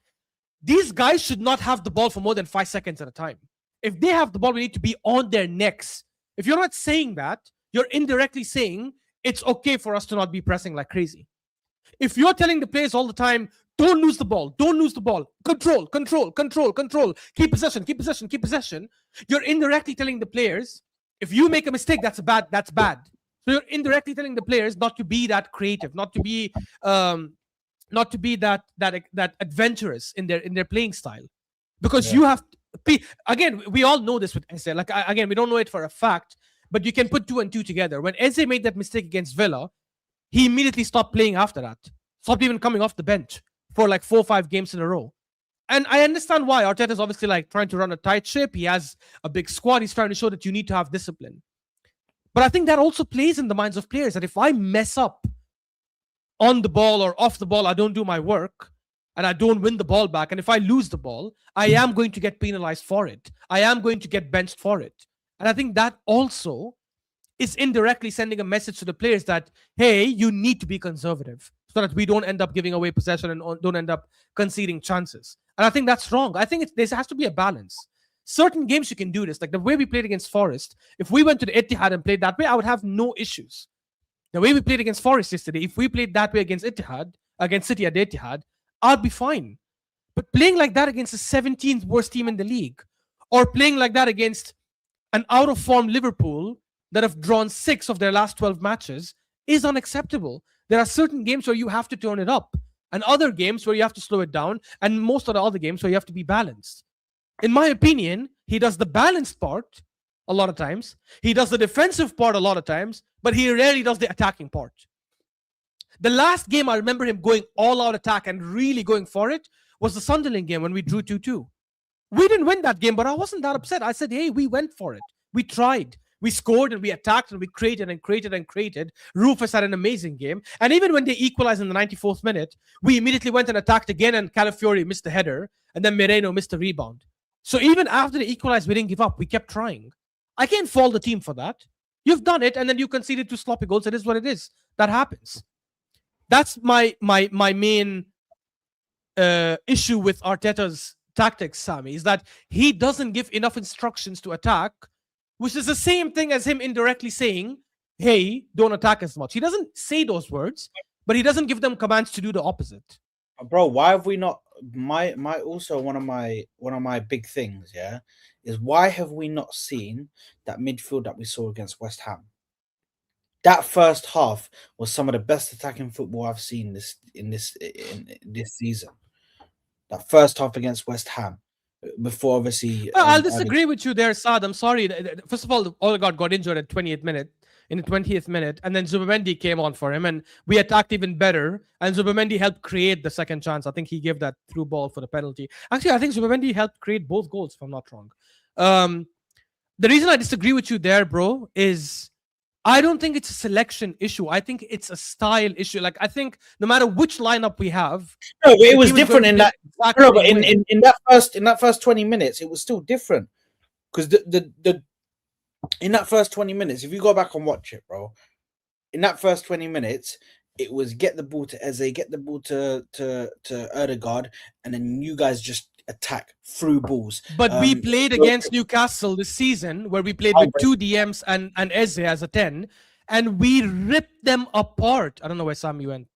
these guys should not have the ball for more than 5 seconds at a time. If they have the ball, we need to be on their necks. If you're not saying that, you're indirectly saying it's okay for us to not be pressing like crazy. If you're telling the players all the time, don't lose the ball, control, keep possession, you're indirectly telling the players, if you make a mistake, that's bad. So you're indirectly telling the players not to be that creative, not to be that adventurous in their playing style, because Yeah. you have again, we all know this with Eze. Like again, we don't know it for a fact, but you can put two and two together. When Eze made that mistake against Villa, he immediately stopped playing after that, stopped even coming off the bench for like 4 or 5 games in a row. And I understand why. Arteta is obviously like trying to run a tight ship. He has a big squad. He's trying to show that you need to have discipline. But I think that also plays in the minds of players that if I mess up on the ball or off the ball, I don't do my work and I don't win the ball back. And if I lose the ball, I am going to get penalized for it. I am going to get benched for it. And I think that also is indirectly sending a message to the players that, hey, you need to be conservative so that we don't end up giving away possession and don't end up conceding chances. And I think that's wrong. I think there has to be a balance. Certain games you can do this. Like the way we played against Forest, if we went to the Etihad and played that way, I would have no issues. The way we played against Forest yesterday, if we played that way against Etihad, against City at the Etihad, I'd be fine. But playing like that against the 17th worst team in the league, or playing like that against an out-of-form Liverpool that have drawn 6 of their last 12 matches is unacceptable. There are certain games where you have to turn it up, and other games where you have to slow it down, and most of the other games where you have to be balanced. In my opinion, he does the balanced part a lot of times. He does the defensive part a lot of times, but he rarely does the attacking part. The last game I remember him going all-out attack and really going for it was the Sunderland game when we drew 2-2. We didn't win that game, but I wasn't that upset. I said, hey, we went for it. We tried. We scored and we attacked and we created and created and created. Rufus had an amazing game. And even when they equalized in the 94th minute, we immediately went and attacked again, and Calafiori missed the header, and then Moreno missed the rebound. So even after they equalized, we didn't give up. We kept trying. I can't fault the team for that. You've done it, and then you conceded 2 sloppy goals. It is what it is. That happens. That's my main issue with Arteta's tactics, Sami, is that he doesn't give enough instructions to attack, which is the same thing as him indirectly saying, hey, don't attack as much. He doesn't say those words, but he doesn't give them commands to do the opposite. Bro, why have we not? My also one of my big things, yeah, is why have we not seen that midfield that we saw against West Ham? That first half was some of the best attacking football I've seen in this season. That first half against West Ham, before obviously. Well, I'll disagree with you there, Saad. I'm sorry. First of all, Odegaard got injured at 20th minute. In the 20th minute, and then Zubimendi came on for him, and we attacked even better. And Zubimendi helped create the second chance. I think he gave that through ball for the penalty. Actually, I think Zubimendi helped create both goals, if I'm not wrong. The reason I disagree with you there, bro, is I don't think it's a selection issue. I think it's a style issue. Like, I think no matter which lineup we have, no, but it was different in that. No, but in that first 20 minutes, it was still different because the in that first 20 minutes, if you go back and watch it, bro, in that first 20 minutes, it was get the ball to Eze, get the ball to Odegaard, and then you guys just attack through balls. But we played against Newcastle this season, where we played with 2 DMs and Eze as a 10, and we ripped them apart. I don't know where Sami went.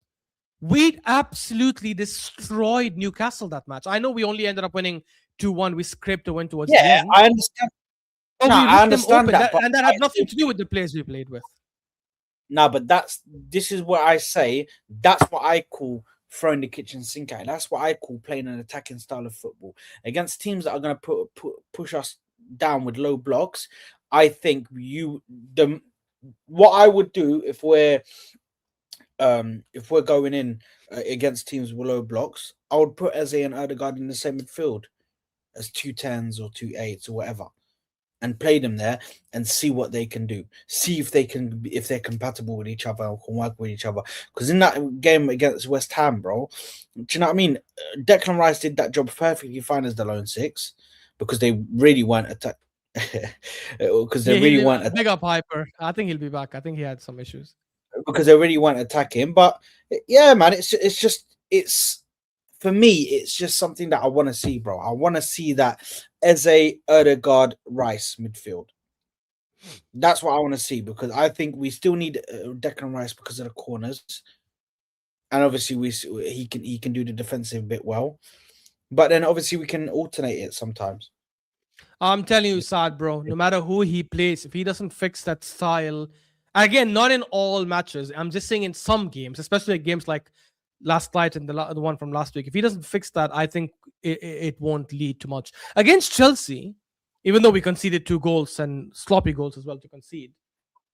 We absolutely destroyed Newcastle that match. I know we only ended up winning 2-1. We scraped a win towards the end. I understand. Oh, no, I understand that, and that had nothing to do with the players we played with. No, but this is what I say. That's what I call throwing the kitchen sink at. That's what I call playing an attacking style of football against teams that are going to push us down with low blocks. I think what I would do if we're going in against teams with low blocks, I would put Eze and Odegaard in the same midfield as 2 10s or 2 8s or whatever, and play them there and see what they can do. See if they're compatible with each other or can work with each other. Because in that game against West Ham, bro, do you know what I mean? Declan Rice did that job perfectly fine as the lone 6 because they really weren't attacked. Because they really weren't. Big up Hyper. I think he'll be back. I think he had some issues. Because they really weren't attacking. But yeah, man, it's for me, it's just something that I want to see, bro. I want to see that Eze, Odegaard, Rice midfield. That's what I want to see because I think we still need Declan Rice because of the corners, and obviously he can do the defensive bit well. But then obviously we can alternate it sometimes. I'm telling you, Saad, bro. No matter who he plays, if he doesn't fix that style Again, not in all matches. I'm just saying in some games, especially games like last night and the one from last week. If he doesn't fix that, I think it won't lead to much. Against Chelsea, even though we conceded 2 goals and sloppy goals as well to concede,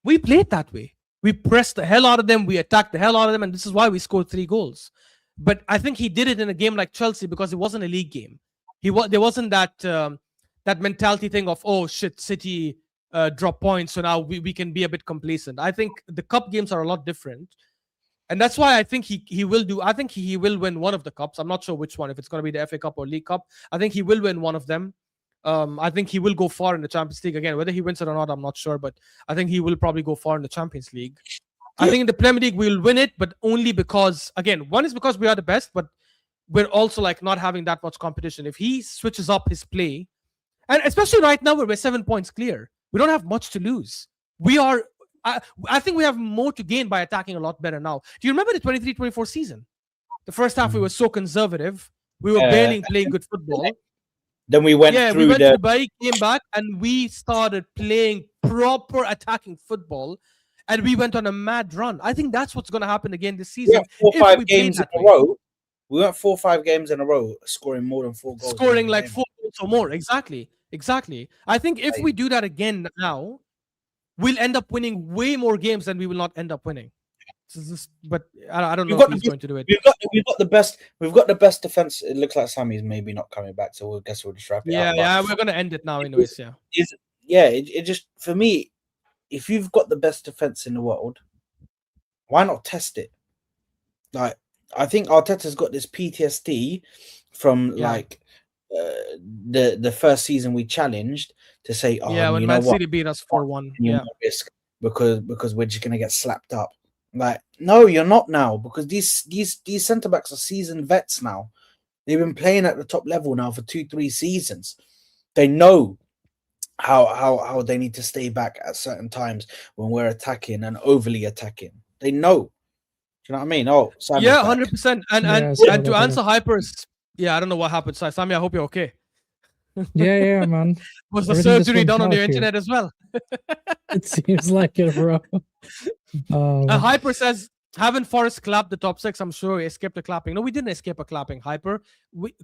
we played that way. We pressed the hell out of them. We attacked the hell out of them. And this is why we scored 3 goals. But I think he did it in a game like Chelsea because it wasn't a league game. There wasn't that that mentality thing of, oh shit, City drop points, so now we can be a bit complacent. I think the cup games are a lot different. And that's why I think he will do. I think he will win one of the cups. I'm not sure which one, if it's going to be the FA Cup or League Cup. I think he will win one of them. I think he will go far in the Champions League. Again, whether he wins it or not, I'm not sure. But I think he will probably go far in the Champions League. I think in the Premier League, we'll win it, but only because, again, one is because we are the best, but we're also like not having that much competition. If he switches up his play, and especially right now where we're 7 points clear, we don't have much to lose. We are... I think we have more to gain by attacking a lot better now. Do you remember the 23-24 season? The first half we were so conservative. We were barely playing good football. Then we went through we went to Dubai, came back, and we started playing proper attacking football, and we went on a mad run. I think that's what's going to happen again this season. We went 4 or 5 games in a row. We went 4 or 5 games in a row, scoring more than 4 goals. Scoring like 4 goals or more. Exactly. I think if we do that again now, we'll end up winning way more games than we will not end up winning. But I don't know if he's going to do it. We've got the best defense. It looks like Sami's maybe not coming back, so we'll just wrap it up. Yeah, we're gonna end it now, anyways. It just, for me, if you've got the best defense in the world, why not test it? Like, I think Arteta's got this PTSD from like the first season we challenged to say, when Man City beat us 4-1, risk because we're just gonna get slapped up. Like, no, you're not now, because these centre backs are seasoned vets now. They've been playing at the top level now for 2-3 seasons. They know how they need to stay back at certain times when we're attacking and overly attacking. They know. Do you know what I mean? Oh, Sami, 100%. And to answer Hyper's, I don't know what happened. Sami, I hope you're okay. Yeah, man. Was the surgery done on the internet as well? It seems like it, bro. Hyper says, haven't Forest clapped the top 6? I'm sure he escaped a clapping. No, we didn't escape a clapping, Hyper.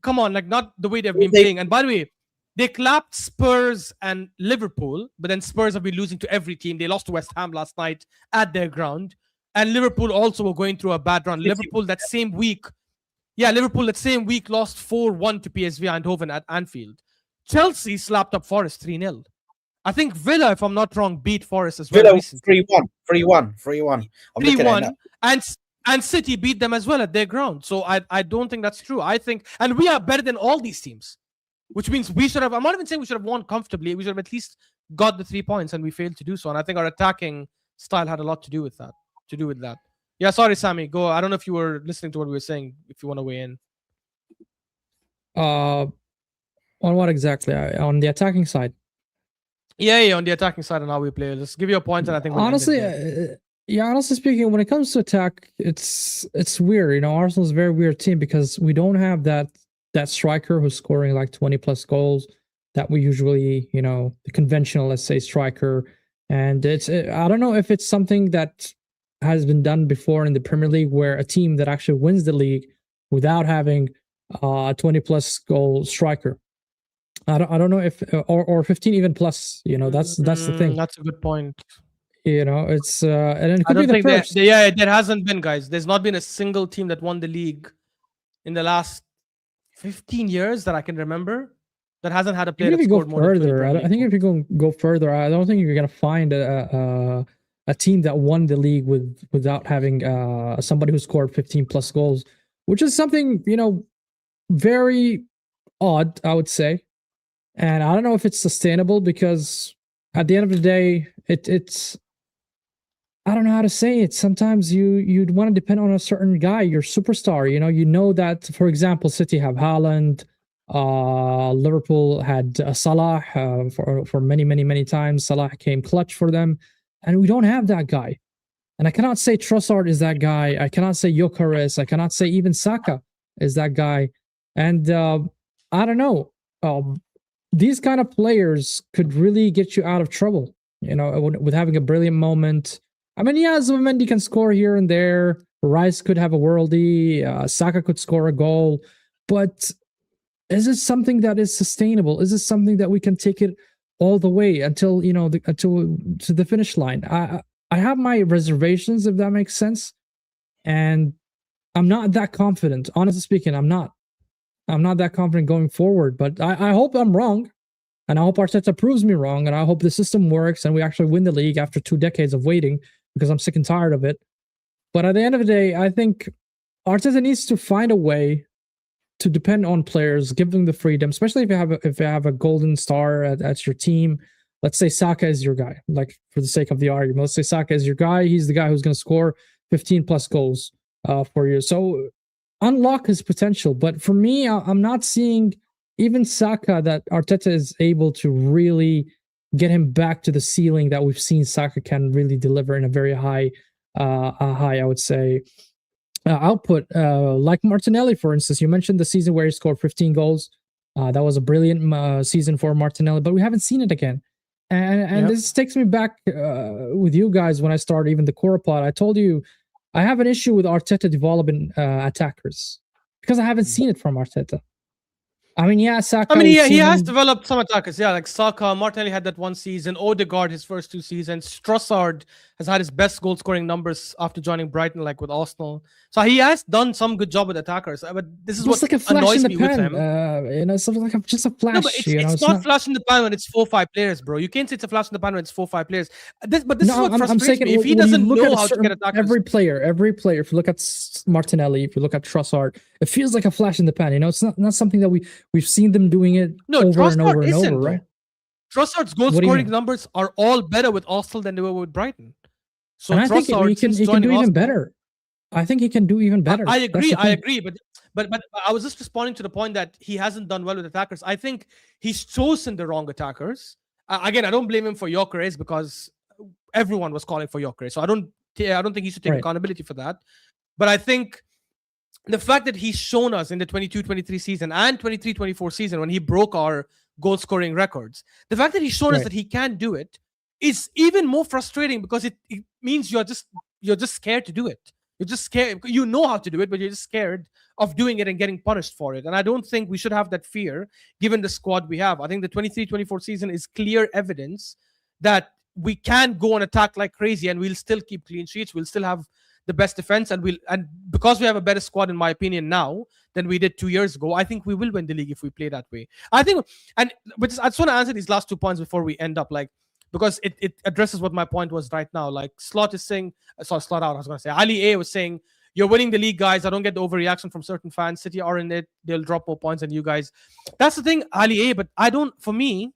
Come on, like, not the way they've been playing. And by the way, they clapped Spurs and Liverpool, but then Spurs have been losing to every team. They lost to West Ham last night at their ground. And Liverpool also were going through a bad run. Liverpool that same week lost 4-1 to PSV Eindhoven at Anfield. Chelsea slapped up Forest 3-0. I think Villa, if I'm not wrong, beat Forest as well. Villa 3-1. 3-1. And City beat them as well at their ground. So I don't think that's true. I think, and we are better than all these teams, which means we should have, I'm not even saying we should have won comfortably. We should have at least got the 3 points, and we failed to do so. And I think our attacking style had a lot to do with that. Yeah, sorry, Sami. Go. I don't know if you were listening to what we were saying, if you want to weigh in. On what exactly? On the attacking side? Yeah, on the attacking side and how we play. Let's give you a point, and I think honestly speaking, when it comes to attack, it's weird. You know, Arsenal's a very weird team because we don't have that striker who's scoring like 20 plus goals that we usually, the conventional, let's say, striker. And I don't know if it's something that has been done before in the Premier League, where a team that actually wins the league without having a 20 plus goal striker. I don't know if or 15 even plus. That's the thing. That's a good point. It's and it could I don't be the think first. there hasn't been, guys. There's not been a single team that won the league in the last 15 years that I can remember that hasn't had a player that scored more than 20. I think if you go further, I don't think you're gonna find a team that won the league without having somebody who scored 15 plus goals, which is something very odd, I would say. And I don't know if it's sustainable, because at the end of the day, it's I don't know how to say it. Sometimes you'd want to depend on a certain guy, your superstar. You know that, for example, City have Haaland, Liverpool had Salah for many times. Salah came clutch for them, and we don't have that guy. And I cannot say Trossard is that guy. I cannot say Gyokeres. I cannot say even Saka is that guy. And I don't know. These kind of players could really get you out of trouble, with having a brilliant moment I mean, yeah, Zubimendi can score here and there. Rice could have a worldie. Saka could score a goal. But is it something that is sustainable? Is it something that we can take it all the way until until to the finish line? I have my reservations, if that makes sense, and I'm not that confident. Honestly speaking, I'm not. I'm not that confident going forward. But I hope I'm wrong, and I hope Arteta proves me wrong, and I hope the system works and we actually win the league after 2 decades of waiting, because I'm sick and tired of it. But at the end of the day, I think Arteta needs to find a way to depend on players, give them the freedom, especially if you have a golden star at your team. Let's say Saka is your guy, like for the sake of the argument. Let's say Saka is your guy. He's the guy who's going to score 15 plus goals for you. So unlock his potential. But for me, I'm not seeing even Saka that Arteta is able to really get him back to the ceiling that we've seen Saka can really deliver in a very high, I would say, output. Like Martinelli, for instance, you mentioned the season where he scored 15 goals. That was a brilliant season for Martinelli, but we haven't seen it again. And this takes me back with you guys when I started even the Core Pod. I told you I have an issue with Arteta developing attackers because I haven't seen it from Arteta. I mean, yeah, Saka. I mean, he has developed some attackers. Yeah, like Saka, Martinelli had that one season. Odegaard, his first 2 seasons. Trossard has had his best goal scoring numbers after joining Brighton, like with Arsenal. So he has done some good job with attackers. But this is what like a flash annoys in me the pan, with him. Something like just a flash. No, but it's not flash in the pan when it's 4-5 players, bro. You can't say it's a flash in the pan when it's 4-5 players. This is what frustrates me. If he doesn't know how to get attackers, every player. If you look at Martinelli, if you look at Trossard, it feels like a flash in the pan. It's not something that we've seen them doing it over Trossard and over and over, right? Trossard's goal scoring numbers are all better with Arsenal than they were with Brighton. So and I think he can do even better. I think he can do even better. I agree. But I was just responding to the point that he hasn't done well with attackers. I think he's chosen the wrong attackers. Again, I don't blame him for Gyokeres because everyone was calling for Gyokeres. So I don't think he should take accountability for that. But I think the fact that he's shown us in the 22-23 season and 23-24 season when he broke our goal scoring records, the fact that he's shown us that he can do it is even more frustrating because it means you're just scared to do it. You're just scared. You know how to do it, but you're just scared of doing it and getting punished for it. And I don't think we should have that fear given the squad we have. I think the 23-24 season is clear evidence that we can go and attack like crazy and we'll still keep clean sheets. We'll still have the best defense, and because we have a better squad, in my opinion, now than we did 2 years ago, I think we will win the league if we play that way. I think, I just want to answer these last 2 points before we end up, because it addresses what my point was right now. Like Slot is saying, Slot out. I was going to say Ali A was saying, "You're winning the league, guys. I don't get the overreaction from certain fans. City are in it; they'll drop more points than you guys." That's the thing, Ali A. But I don't. For me,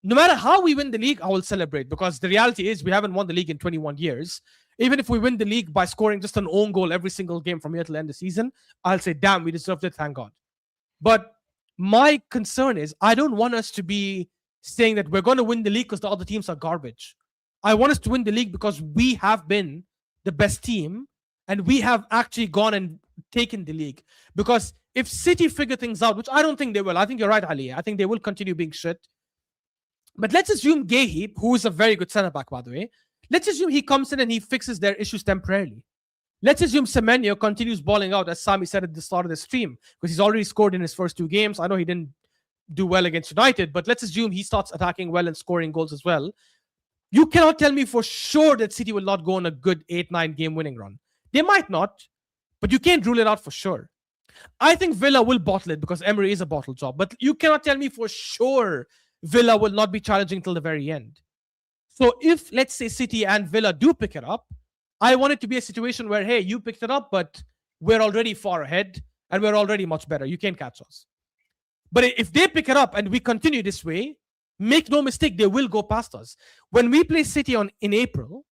no matter how we win the league, I will celebrate because the reality is we haven't won the league in 21 years. Even if we win the league by scoring just an own goal every single game from here till the end of the season, I'll say, damn, we deserved it, thank God. But my concern is I don't want us to be saying that we're going to win the league because the other teams are garbage. I want us to win the league because we have been the best team and we have actually gone and taken the league. Because if City figure things out, which I don't think they will, I think you're right, Ali. I think they will continue being shit. But let's assume Gehi, who is a very good centre-back, by the way, let's assume he comes in and he fixes their issues temporarily. Let's assume Semenyo continues balling out, as Sami said at the start of the stream, because he's already scored in his first 2 games. I know he didn't do well against United, but let's assume he starts attacking well and scoring goals as well. You cannot tell me for sure that City will not go on a good 8-9 game winning run. They might not, but you can't rule it out for sure. I think Villa will bottle it because Emery is a bottle job, but you cannot tell me for sure Villa will not be challenging till the very end. So if, let's say, City and Villa do pick it up, I want it to be a situation where, hey, you picked it up, but we're already far ahead and we're already much better. You can't catch us. But if they pick it up and we continue this way, make no mistake, they will go past us. When we play City in April,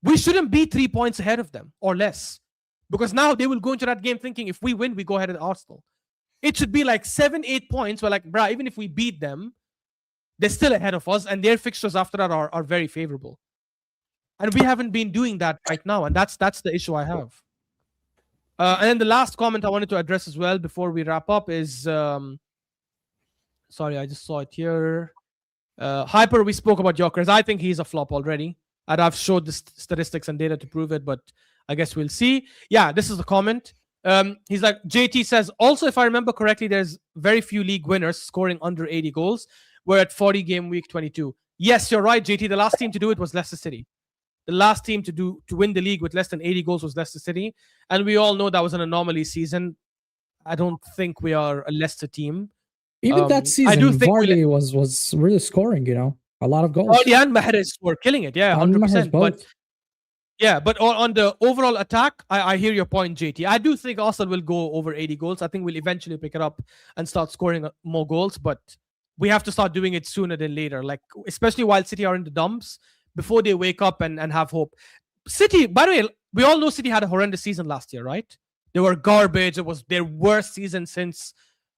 we shouldn't be 3 points ahead of them or less. Because now they will go into that game thinking if we win, we go ahead at Arsenal. It should be like 7-8 points. We're like, bruh, even if we beat them, they're still ahead of us, and their fixtures after that are very favorable. And we haven't been doing that right now, and that's the issue I have. And then the last comment I wanted to address as well before we wrap up is... sorry, I just saw it here. Hyper, we spoke about Gyokeres. I think he's a flop already. And I've showed the statistics and data to prove it, but I guess we'll see. Yeah, this is the comment. He's like, JT says, also, if I remember correctly, there's very few league winners scoring under 80 goals. We're at 40 game week 22. Yes, you're right, JT. The last team to do it was Leicester City. The last team to win the league with less than 80 goals was Leicester City. And we all know that was an anomaly season. I don't think we are a Leicester team. Even that season, I do think Vardy was really scoring, a lot of goals. Vardy and Mahrez were killing it, yeah, 100%. But yeah, but on the overall attack, I hear your point, JT. I do think Arsenal will go over 80 goals. I think we'll eventually pick it up and start scoring more goals, but we have to start doing it sooner than later. Like, especially while City are in the dumps, before they wake up and have hope. City, by the way, we all know City had a horrendous season last year, right? They were garbage. It was their worst season since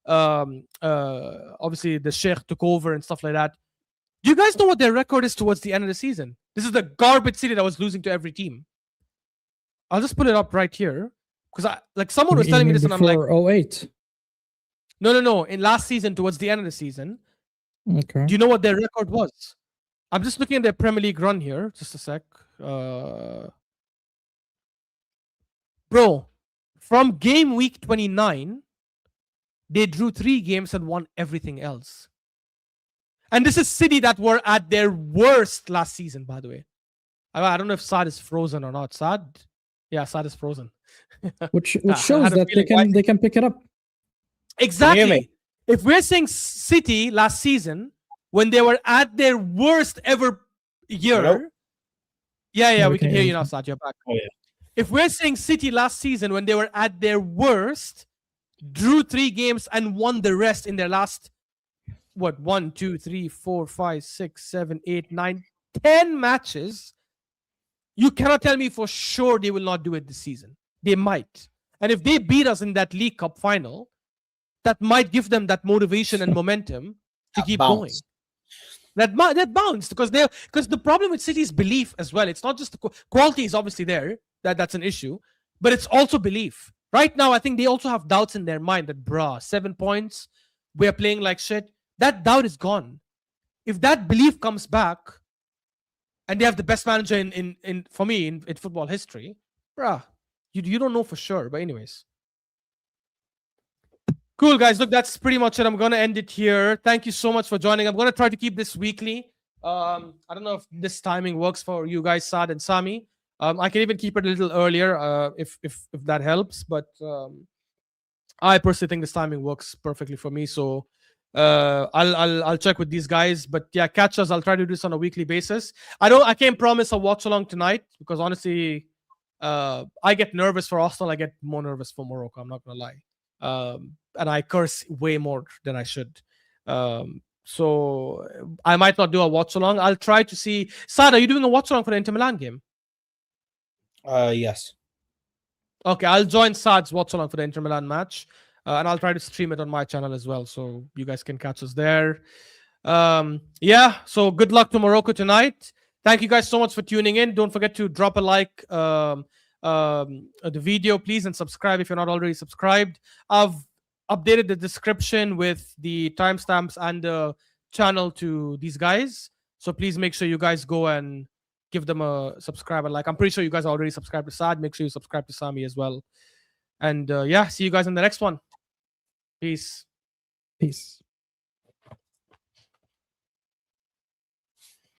obviously the Sheikh took over and stuff like that. Do you guys know what their record is towards the end of the season? This is the garbage City that was losing to every team. I'll just put it up right here because someone was telling me this and I'm like, 08. No. In last season, towards the end of the season, okay. Do you know what their record was? I'm just looking at their Premier League run here. Just a sec. Bro, from game week 29, they drew 3 games and won everything else. And this is City that were at their worst last season, by the way. I don't know if Saad is frozen or not. Saad? Yeah, Saad is frozen. Which shows that they can pick it up. Exactly. If we're saying City last season, when they were at their worst ever year. Hello? Yeah, we can hear you now, Saad. You're back. Oh, yeah. If we're saying City last season, when they were at their worst, drew 3 games and won the rest in their last, 1, 2, 3, 4, 5, 6, 7, 8, 9, 10 matches, you cannot tell me for sure they will not do it this season. They might. And if they beat us in that League Cup final, that might give them that motivation and momentum to keep going. That bounce because the problem with City's belief as well. It's not just the quality is obviously there. That's an issue, but it's also belief. Right now, I think they also have doubts in their mind that 7 points, we're playing like shit. That doubt is gone. If that belief comes back, and they have the best manager in for me in football history, you don't know for sure. But anyways. Cool, guys. Look, that's pretty much it. I'm going to end it here. Thank you so much for joining. I'm going to try to keep this weekly. I don't know if this timing works for you guys, Saad and Sami. I can even keep it a little earlier if that helps. But I personally think this timing works perfectly for me. So I'll check with these guys. But yeah, catch us. I'll try to do this on a weekly basis. I can't promise a watch along tonight because honestly, I get nervous for Arsenal. I get more nervous for Morocco. I'm not going to lie. And I curse way more than I should. So I might not do a watch along. I'll try to see. Saad, are you doing a watch along for the Inter Milan game? Yes. Okay, I'll join Saad's watch along for the Inter Milan match. And I'll try to stream it on my channel as well. So you guys can catch us there. Yeah, so good luck to Morocco tonight. Thank you guys so much for tuning in. Don't forget to drop a like the video, please, and subscribe if you're not already subscribed. I've updated the description with the timestamps and the channel to these guys. So please make sure you guys go and give them a subscribe and like. I'm pretty sure you guys are already subscribed to Saad. Make sure you subscribe to Sami as well. And yeah, see you guys in the next one. Peace. Peace.